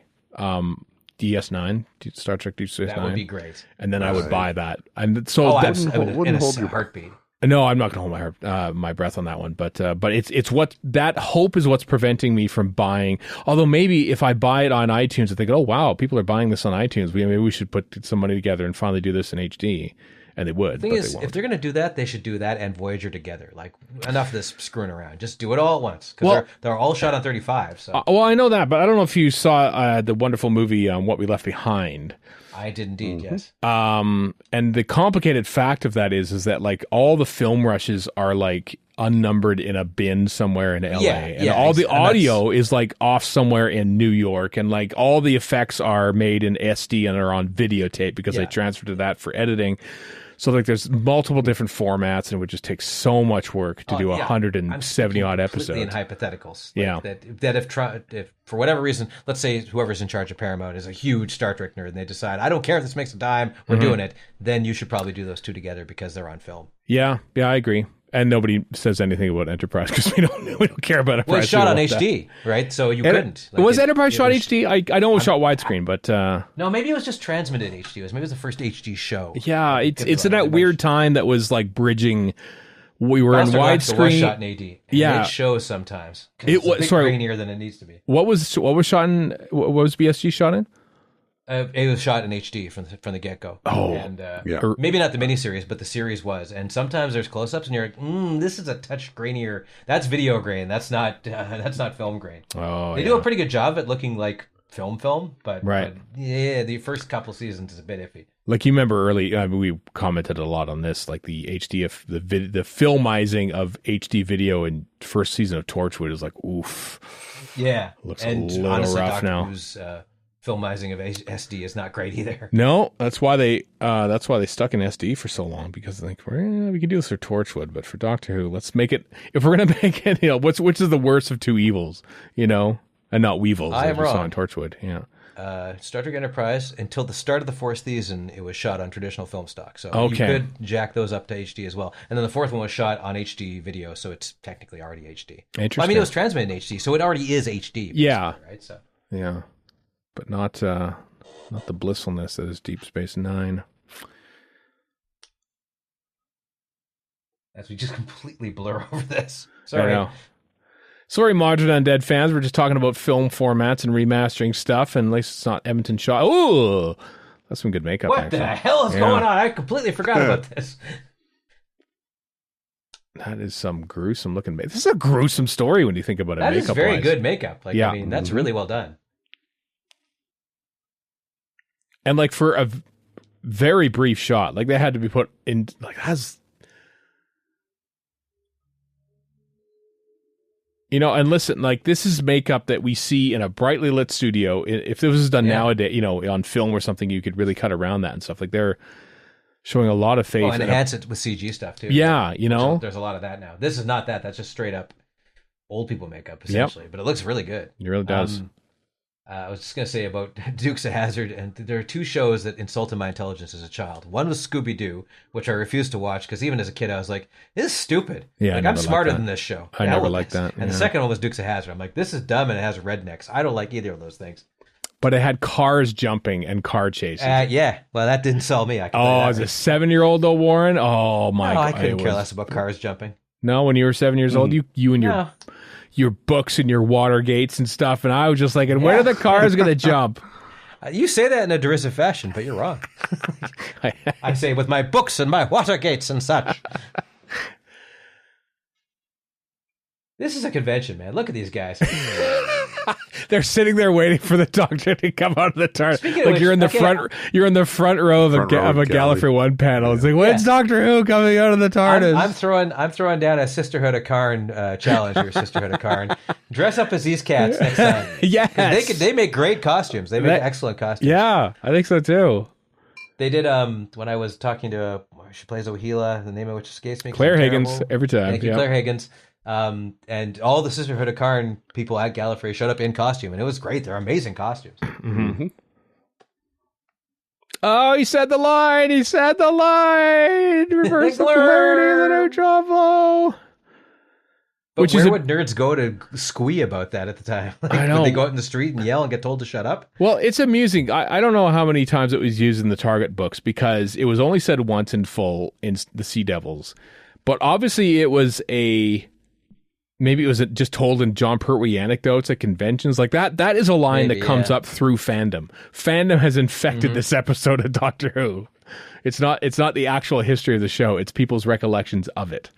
DS9, Star Trek DS9. That would be great. And then I would buy that. And so Oh, that's, absolutely. In a hold your heartbeat. no, I'm not going to hold my breath on that one. But it's what that hope is what's preventing me from buying. Although maybe if I buy it on iTunes, I think, oh wow, people are buying this on iTunes. Maybe we should put some money together and finally do this in HD. And they would. The thing but is, they won't. if they're going to do that, they should do that and Voyager together. Like, enough of this screwing around. Just do it all at once. Because Well- they're all shot on 35. So Well, I know that, but I don't know if you saw the wonderful movie What We Left Behind. I did indeed, yes. And the complicated fact of that is that like all the film rushes are like unnumbered in a bin somewhere in LA, and all the and that's- audio is like off somewhere in New York, and like all the effects are made in SD and are on videotape because they Yeah. transferred to that for editing. So like there's multiple different formats, and it would just take so much work to do Yeah. 170 odd Completely in episodes. hypotheticals. Yeah. That if for whatever reason, let's say whoever's in charge of Paramount is a huge Star Trek nerd and they decide, I don't care if this makes a dime, we're Mm-hmm. doing it, then you should probably do those two together because they're on film. Yeah, I agree. And nobody says anything about Enterprise because we don't care about Enterprise. Well, it's shot We on don't want that. HD, right? So you And couldn't. was Enterprise shot was- HD? I know it was shot widescreen, but No, maybe it was just transmitted HD. Maybe it was the first HD show. yeah, it's Because in that weird time that was like bridging. We were in Battlestar Galactica was shot widescreen. in AD. Yeah. It shows sometimes. 'Cause It it's was- a bit sorry. grainier than it needs to be. What was shot in? What was BSG shot in? It was shot in HD from the get go. Oh, and yeah. maybe not the miniseries, but the series was. And sometimes there's close ups, and you're like, this is a touch grainier. That's video grain. That's not film grain. Oh, They yeah. do a pretty good job at looking like film, but Right. but yeah, the first couple seasons is a bit iffy. Like you remember early, we commented a lot on this, like the HD of the filmizing of HD video in first season of Torchwood is like, oof. Yeah, Looks and a little honestly, rough Doctor now. Who's filmizing of SD is not great either. No, that's why they stuck in SD for so long because they think we can do this for Torchwood, but for Doctor Who, let's make it. If we're gonna make it, which is the worst of two evils, and not Weevils. I am as we saw wrong. in Torchwood. Yeah. Star Trek Enterprise, until the start of the fourth season, it was shot on traditional film stock. So Okay. you could jack those up to HD as well. And then the fourth one was shot on HD video, so it's technically already HD. Interesting. Well, I mean, it was transmitted in HD, so it already is HD. basically, Yeah. Right? So Yeah, but not the blissfulness that is Deep Space Nine. as we just completely blur over this. I Sorry. know. Sorry, Mawdryn Undead fans. We're just talking about film formats and remastering stuff, and at least it's not Edmonton Shaw. Ooh, that's some good makeup. What actually. the hell is Yeah. going on? I completely forgot about this. That is some gruesome looking. This is a gruesome story when you think about it. That is makeup very wise. good makeup. Like, Yeah. I mean, that's really well done. And like for a very brief shot, like they had to be put in. Like that's. And listen, like this is makeup that we see in a brightly lit studio. If this was done nowadays, on film or something, you could really cut around that and stuff. Like they're showing a lot of faith. Oh, and in enhance it with CG stuff too. Yeah, There's a lot of that now. This is not that. That's just straight up old people makeup, essentially. But it looks really good. It really does. I was just going to say about Dukes of Hazzard, and there are two shows that insulted my intelligence as a child. One was Scooby-Doo, which I refused to watch because even as a kid, I was like, this is stupid. Yeah, I like, never I'm liked smarter that. than this show. I The hell never with liked this. that, And the yeah. second one was Dukes of Hazzard. I'm like, this is dumb and it has rednecks. I don't like either of those things. But it had cars jumping and car chases. Yeah, well, that didn't sell me. I can tell you As that. a 7-year-old though, Warren. Oh my No, god! I couldn't it care was- less about cars jumping. No, when you were 7 years old, you and your No. your books and your Watergates and stuff. And I was just like, and when are the cars going to jump? You say that in a derisive fashion, but you're wrong. I say with my books and my Watergates and such. This is a convention, man. Look at these guys. They're sitting there waiting for the Doctor to come out of the TARDIS. Like, you're in the front row of a Gallifrey 1 panel. It's like, when's Doctor Who coming out of the TARDIS? I'm throwing down a Sisterhood of Karn challenge here, Sisterhood of Karn. Dress up as these cats next time. Yes. They make great costumes. They make excellent costumes. Yeah, I think so too. They did, when I was talking to, she plays Ohila, the name of which escapes me. Claire Higgins, every time. Thank you, Claire Higgins. And all the Sisterhood of Karn people at Gallifrey showed up in costume, and it was great. They're amazing costumes. Mm-hmm. Oh, he said the line! Reverse the polarity of the neutron flow! But where would nerds go to squee about that at the time? I know. Would they go out in the street and yell and get told to shut up? Well, it's amusing. I don't know how many times it was used in the Target books, because it was only said once in full in the Sea Devils. But obviously it was maybe it was just told in John Pertwee anecdotes at conventions like that. That is a line that comes up through fandom. Fandom has infected this episode of Doctor Who. It's not the actual history of the show. It's people's recollections of it.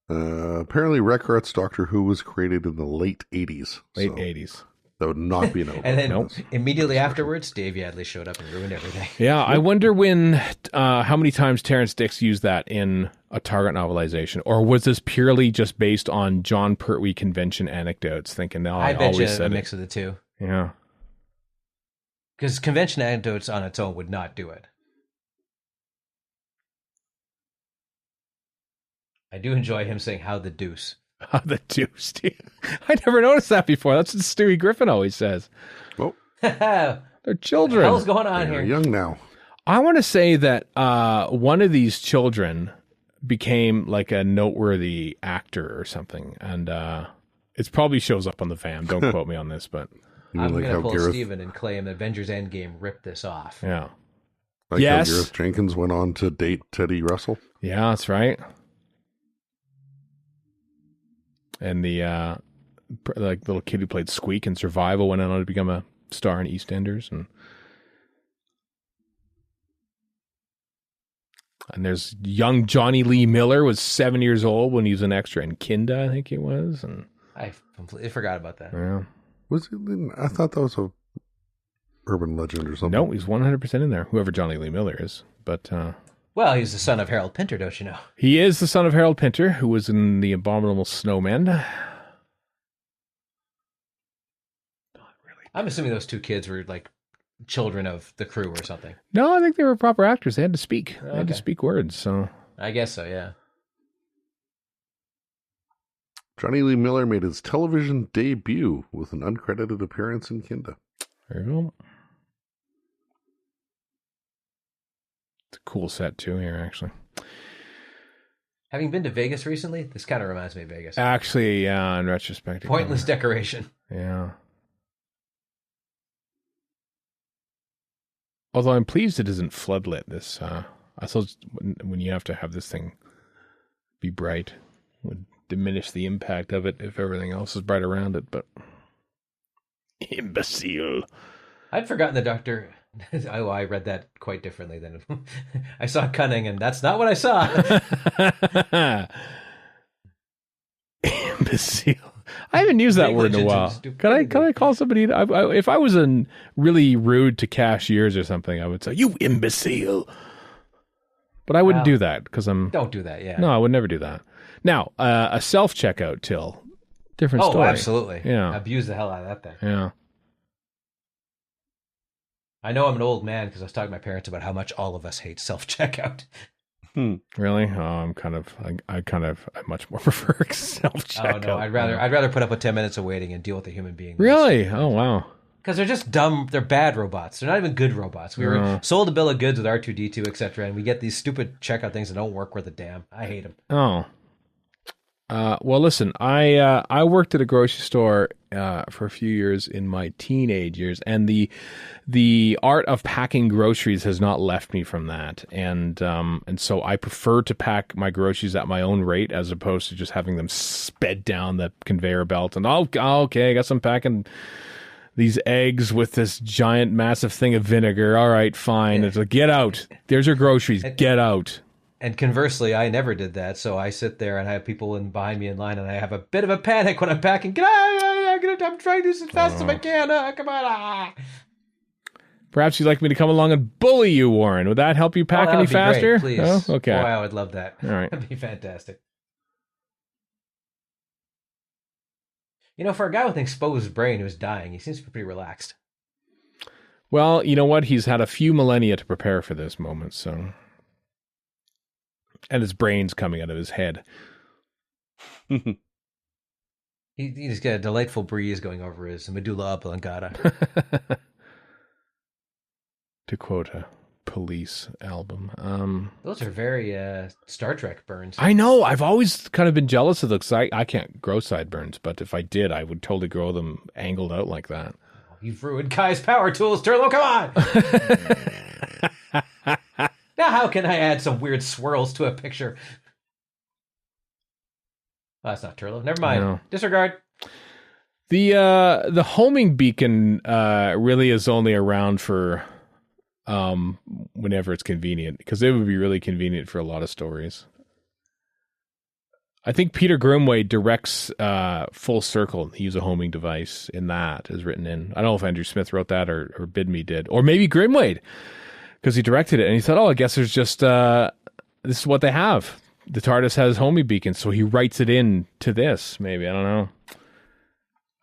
Apparently, Records Doctor Who was created in the late 80s. Late 80s. That would not be an And then immediately afterwards, Dave Yadley showed up and ruined everything. Yeah, I wonder how many times Terrence Dicks used that in a Target novelization, or was this purely just based on John Pertwee convention anecdotes? Thinking, no, I bet always said a mix of the two. Yeah, because convention anecdotes on its own would not do it. I do enjoy him saying, "How the deuce." How the deuce. I never noticed that before. That's what Stewie Griffin always says. Oh. They're children. What the hell's going on They're here? young now. I want to say that one of these children became like a noteworthy actor or something. And it probably shows up on the fam. Don't quote me on this, but... I'm going to pull Steven and claim Avengers Endgame ripped this off. Yeah. Like how Gareth Jenkins went on to date Teddy Russell. Yeah, that's right. And the like little kid who played Squeak in Survival went on to become a star in EastEnders, and there's young Johnny Lee Miller was 7 years old when he was an extra in Kinda, I think he was, and I completely forgot about that. Yeah, was he? I thought that was a urban legend or something. No, he's 100% in there. Whoever Johnny Lee Miller is, but. Well, he's the son of Harold Pinter, don't you know? He is the son of Harold Pinter, who was in The Abominable Snowmen. Not really. I'm assuming those two kids were like children of the crew or something. No, I think they were proper actors. They had to speak. They had to speak words. So I guess so, yeah. Johnny Lee Miller made his television debut with an uncredited appearance in Kinda. There you go. It's a cool set too here, actually. Having been to Vegas recently, this kind of reminds me of Vegas. Actually, yeah, in retrospect. Pointless decoration. Yeah. Although I'm pleased it isn't floodlit. This, I suppose when you have to have this thing be bright, it would diminish the impact of it if everything else is bright around it, but... Imbecile. I'd forgotten the Doctor... Oh, I read that quite differently than I saw Cunning, and that's not what I saw. Imbecile. I haven't used that word in a while. Can I call somebody? If I was really rude to cashiers or something, I would say, "You imbecile." But I wouldn't do that because I'm. Don't do that. Yeah. No, I would never do that. Now, a self checkout till different story. Oh, absolutely. Yeah. Abuse the hell out of that thing. Yeah. I know I'm an old man because I was talking to my parents about how much all of us hate self-checkout. Really? Oh, I much more prefer self-checkout. Oh no, I'd rather put up with 10 minutes of waiting and deal with a human being. Really? Oh wow. Because they're just dumb. They're bad robots. They're not even good robots. We were sold a bill of goods with R2D2, etc., and we get these stupid checkout things that don't work worth a damn. I hate them. Oh. Well, listen. I worked at a grocery store for a few years in my teenage years, and the art of packing groceries has not left me from that. And so I prefer to pack my groceries at my own rate as opposed to just having them sped down the conveyor belt. And okay, I guess I'm packing these eggs with this giant, massive thing of vinegar. All right, fine. It's like, get out. There's your groceries. Get out. And conversely, I never did that. So I sit there and I have people behind me in line, and I have a bit of a panic when I'm packing. I'm trying to do this as fast as I can. Come on. Perhaps you'd like me to come along and bully you, Warren. Would that help you pack any faster? Great, please. Oh, okay. Boy, I would love that. All right. That'd be fantastic. You know, for a guy with an exposed brain who's dying, he seems to be pretty relaxed. Well, you know what? He's had a few millennia to prepare for this moment, so... And his brain's coming out of his head. He's got a delightful breeze going over his medulla oblongata. To quote a Police album. Those are very Star Trek burns. I know. I've always kind of been jealous of those. I can't grow sideburns, but if I did, I would totally grow them angled out like that. Oh, you've ruined Kai's power tools, Turlo. Come on! Now, how can I add some weird swirls to a picture? Oh, that's not Turlo. Never mind. No. Disregard. The homing beacon really is only around for whenever it's convenient, because it would be really convenient for a lot of stories. I think Peter Grimwade directs Full Circle. He used a homing device in that, is written in. I don't know if Andrew Smith wrote that or Bidme did, or maybe Grimwade, because he directed it and he thought, I guess there's just this is what they have. The TARDIS has homing beacons, so he writes it in to this. Maybe, I don't know.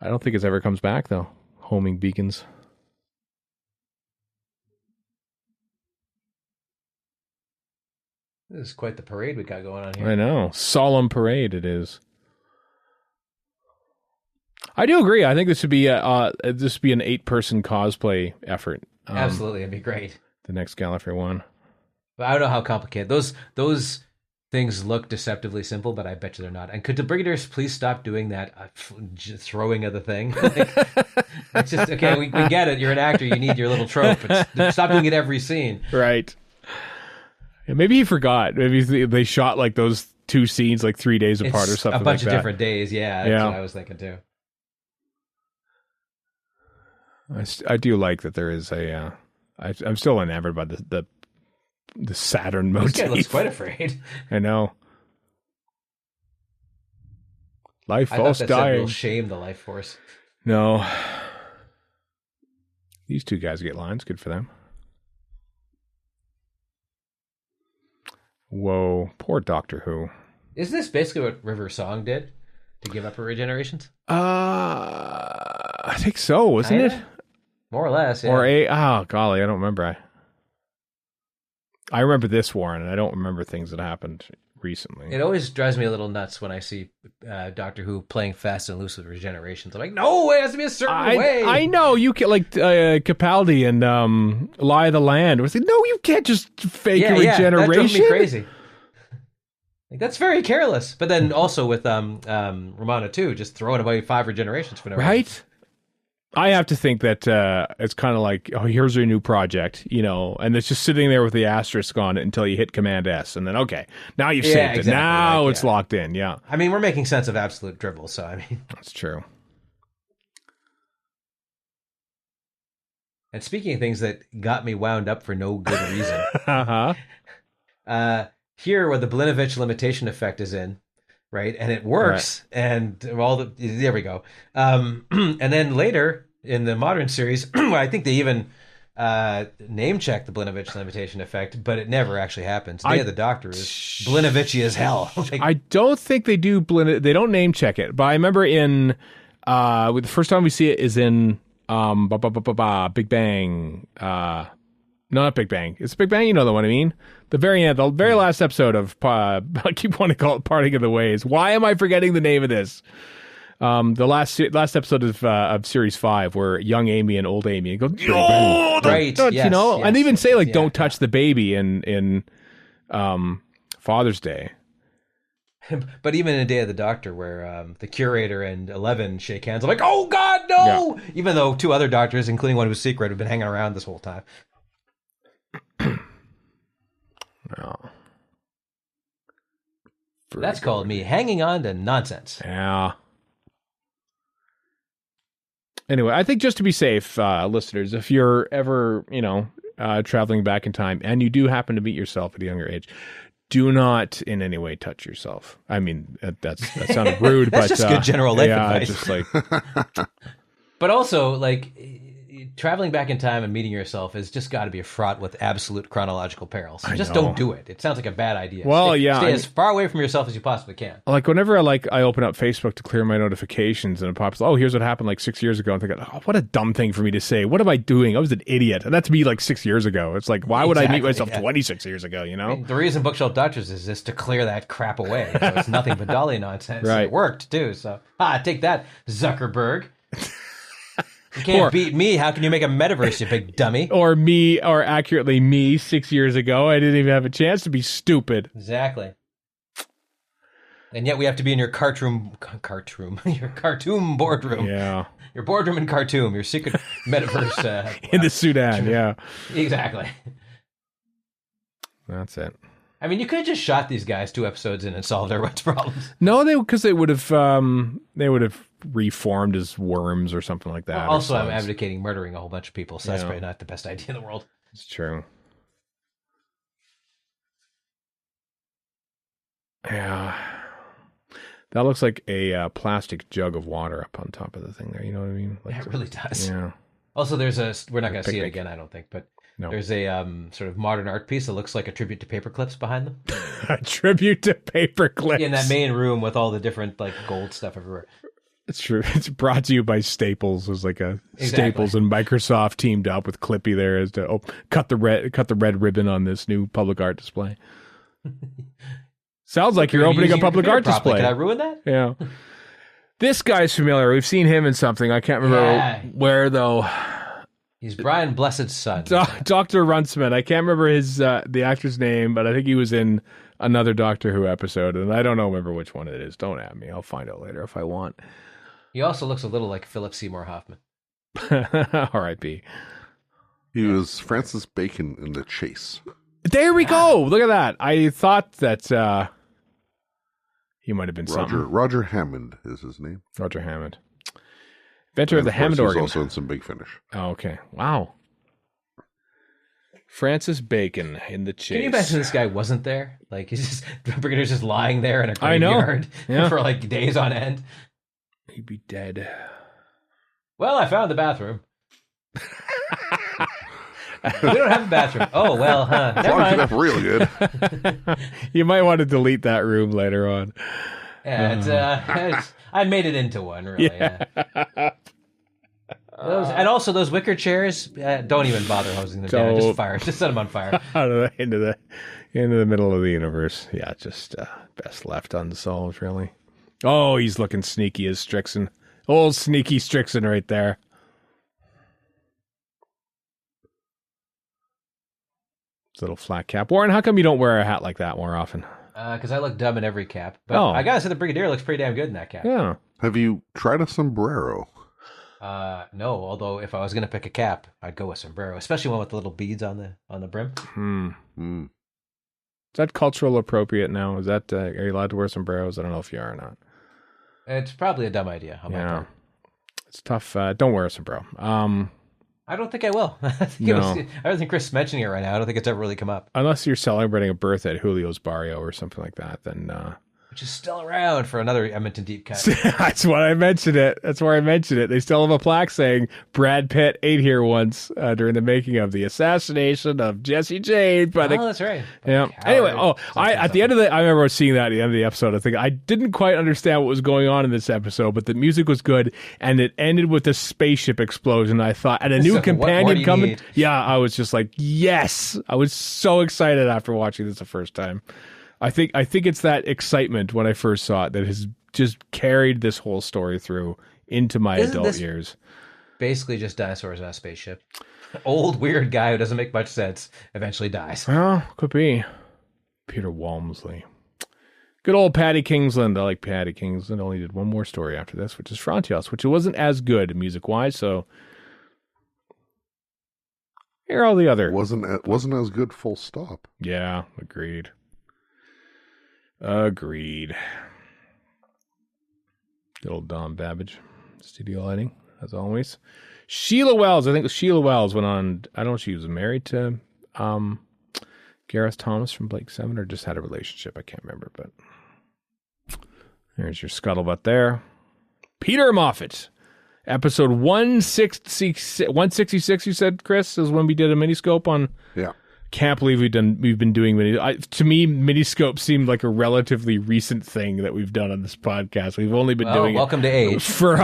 I don't think it ever comes back though. Homing beacons. This is quite the parade we got going on here. I know. Solemn parade it is. I do agree. I think this would be an 8-person cosplay effort. Absolutely, it'd be great. The next Gallifrey one. But I don't know how complicated those things look deceptively simple, but I bet you they're not. And could the Brigaders please stop doing that throwing of the thing? It's just okay. We get it. You're an actor. You need your little trope. But stop doing it every scene. Right. Yeah, maybe he forgot. Maybe they shot like those 2 scenes like 3 days apart or something. A bunch like of that. different days. Yeah, that's what I was thinking too. I do like that there is a. I'm still enamored by the Saturn motif. This guy looks quite afraid. I know. Life I force thought that dying. will shame the life force. No. These 2 guys get lines. Good for them. Whoa, poor Doctor Who. Isn't this basically what River Song did to give up her regenerations? I think so, wasn't it? More or less, yeah. Or golly, I don't remember. I remember this, Warren, and I don't remember things that happened recently. It always drives me a little nuts when I see Doctor Who playing fast and loose with regenerations. I'm like, no, it has to be a certain way. I know, you can, like Capaldi and Lie of the Land. Was like, no, you can't just fake a regeneration. That drove me crazy. Like, that's very careless. But then also with Romana too, just throwing away 5 regenerations for no reason. Right? I have to think that it's kind of like, here's your new project, and it's just sitting there with the asterisk on it until you hit Command S, and then, okay, now you've saved it. Now it's locked in, yeah. I mean, we're making sense of absolute dribble, so I mean... That's true. And speaking of things that got me wound up for no good reason... here, where the Blinovich limitation effect is in, right, and it works, right. And there we go. And then later in the Mawdryn series, I think they even name check the Blinovich limitation effect, but it never actually happens. Day of the Doctor is Blinovich as hell. I don't think they do. They don't name check it, but I remember in the first time we see it is in Big Bang. No, not Big Bang. It's Big Bang. You know the one I mean. The very end, the very last episode of, I keep wanting to call it Parting of the Ways. Why am I forgetting the name of this? The last episode of Series 5, where young Amy and old Amy go, right, yes, and they even say, like, don't touch the baby in Father's Day. But even in Day of the Doctor, where the curator and 11 shake hands, I'm like, oh God, no! Yeah. Even though 2 other doctors, including one who was secret, have been hanging around this whole time. No. That's called me hanging on to nonsense. Yeah. Anyway, I think just to be safe, listeners, if you're ever, traveling back in time and you do happen to meet yourself at a younger age, do not in any way touch yourself. I mean, that sounded rude, that's but just good general life advice. Just like. But also, like, traveling back in time and meeting yourself has just got to be fraught with absolute chronological perils. So just don't do it. It sounds like a bad idea. Well, stay as far away from yourself as you possibly can. Like whenever I open up Facebook to clear my notifications and it pops, oh, here's what happened like 6 years ago. I'm thinking, oh, what a dumb thing for me to say. What am I doing? I was an idiot. And that's me like 6 years ago. It's like, why would I meet myself 26 years ago, I mean, the reason Bookshelf Doctors is just to clear that crap away. So it's nothing but dolly nonsense. Right. It worked too. So, take that, Zuckerberg. You can't beat me. How can you make a metaverse, you big dummy? Or accurately me 6 years ago. I didn't even have a chance to be stupid. Exactly. And yet we have to be in your your cartoon boardroom. Yeah. Your boardroom in Khartoum, your secret metaverse. In the Sudan, yeah. Exactly. That's it. I mean, you could have just shot these guys 2 episodes in and solved everyone's problems. No, because they would have reformed as worms or something like that. Also, I'm advocating murdering a whole bunch of people, so that's probably not the best idea in the world. It's true. Yeah. That looks like a plastic jug of water up on top of the thing there. You know what I mean? Like, it really does. Yeah. Also, we're not going to see it again, I don't think, but there's a sort of modern art piece that looks like a tribute to paperclips behind them. A tribute to paperclips. In that main room with all the different like gold stuff everywhere. It's true. It's brought to you by Staples. It was like Staples and Microsoft teamed up with Clippy there as to cut the red ribbon on this new public art display. Sounds like you're opening a public art display. Can I ruin that? Yeah. This guy's familiar. We've seen him in something. I can't remember where though. He's Brian Blessed's son. Dr. Runciman. I can't remember the actor's name, but I think he was in another Doctor Who episode, and I don't remember which one it is. Don't at me. I'll find out later if I want. He also looks a little like Philip Seymour Hoffman. R.I.P. He was Francis Bacon in The Chase. There we go. Look at that. I thought that he might have been something. Roger Hammond is his name. Roger Hammond. Inventor of the Hammond organ. He's also in some Big Finish. Oh, okay. Wow. Francis Bacon in The Chase. Can you imagine this guy wasn't there? Like, the Brigadier's just lying there in a graveyard for like days on end. He'd be dead. Well, I found the bathroom. We don't have a bathroom. Oh, well, huh. Never mind. Up real good. You might want to delete that room later on. Yeah, I made it into one, really. Yeah. And also those wicker chairs, don't even bother hosing them down. Just fire. Just set them on fire. into the middle of the universe. Yeah, just best left unsolved, really. Oh, he's looking sneaky as Strixon. Old sneaky Strixon right there. Little flat cap. Warren, how come you don't wear a hat like that more often? Because I look dumb in every cap. But I gotta say the Brigadier looks pretty damn good in that cap. Yeah. Have you tried a sombrero? No, although if I was gonna pick a cap, I'd go with sombrero, especially one with the little beads on the brim. Is that cultural appropriate now? Is that are you allowed to wear sombreros? I don't know if you are or not. It's probably a dumb idea. It's tough. Don't wear a sombrero. I don't think I will. I think Chris mentioning it right now. I don't think it's ever really come up. Unless you're celebrating a birthday at Julio's Barrio or something like that, then which is still around for another Edmonton deep cut. That's why I mentioned it. That's where I mentioned it. They still have a plaque saying Brad Pitt ate here once during the making of the assassination of Jesse James. That's right. Yeah. Anyway, at the end of I remember seeing that at the end of the episode. I think I didn't quite understand what was going on in this episode, but the music was good, and it ended with a spaceship explosion. I thought, and a new companion coming. Yeah, I was just like, yes! I was so excited after watching this the first time. I think it's that excitement when I first saw it that has just carried this whole story through into my adult years. Basically just dinosaurs on a spaceship. Old weird guy who doesn't make much sense eventually dies. Well, could be. Peter Walmsley. Good old Patty Kingsland. I like Patty Kingsland. Only did one more story after this, which is Frontios, which wasn't as good music-wise, so here are all the other. Wasn't as good, full stop. Yeah, agreed. Good old Don Babbage. Studio lighting, as always. Sheila Wells. I think Sheila Wells went on, I don't know if she was married to Gareth Thomas from Blake 7 or just had a relationship. I can't remember, but there's your scuttlebutt there. Peter Moffat. Episode 166, you said, Chris, is when we did a miniscope on. Yeah. Can't believe we've been doing to me, miniscope seemed like a relatively recent thing that we've done on this podcast. We've only been doing welcome to age for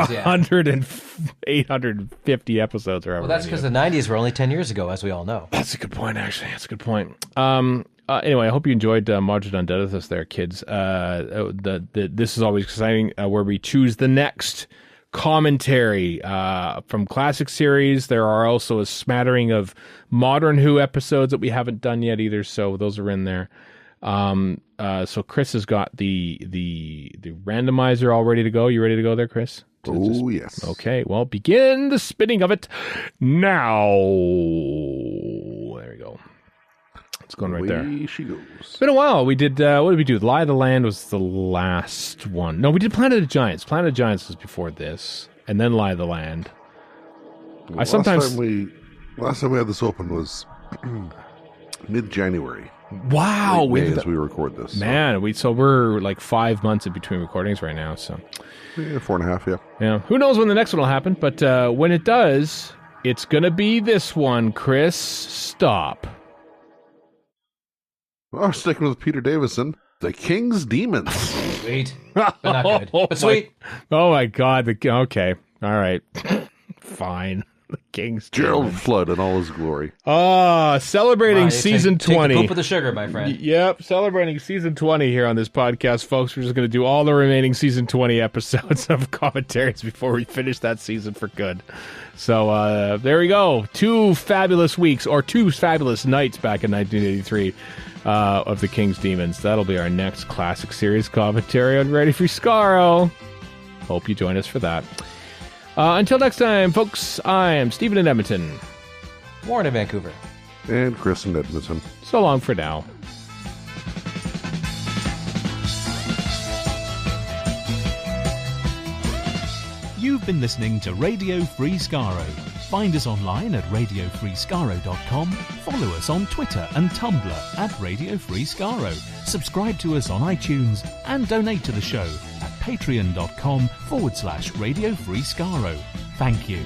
850 episodes or well, that's because the 90s were only 10 years ago, as we all know. That's a good point, actually. That's a good point. Anyway, I hope you enjoyed Mawdryn Undead with us there, kids. This is always exciting, where we choose the next commentary from classic series. There are also a smattering of modern Who episodes that we haven't done yet either, so those are in there. So Chris has got the randomizer all ready to go. You ready to go there, Chris? Oh, yes. Okay, well, begin the spinning of it now. There we go. It's going right there. Away she goes. It's been a while. We did, what did we do? Lie of the Land was the last one. No, we did Planet of the Giants. Planet of the Giants was before this, and then Lie of the Land. Last time we had this open was mid-January. Wow. As we record this. Man, so we're like 5 months in between recordings right now, so. Yeah, 4.5, yeah. Yeah. Who knows when the next one will happen, but when it does, it's going to be this one, Chris. Stop. Well, sticking with Peter Davison, The King's Demons. Sweet. But not good. But sweet. Oh my God. Okay. All right. Fine. The King's Gerald Demons. Flood in all his glory. Celebrating season 20. Take the poop with the sugar, my friend. Yep. Celebrating season 20 here on this podcast, folks. We're just going to do all the remaining season 20 episodes of commentaries before we finish that season for good. So there we go. 2 fabulous weeks or 2 fabulous nights back in 1983. Of the King's Demons. That'll be our next classic series commentary on Ready for Skaro. Hope you join us for that. Until next time, folks, I am Stephen in Edmonton. Warren in Vancouver. And Chris in Edmonton. So long for now. You've been listening to Radio Free Skaro. Find us online at radiofreeskaro.com, follow us on Twitter and Tumblr at Radio Free Skaro, subscribe to us on iTunes, and donate to the show at patreon.com/Radio Free Skaro. Thank you.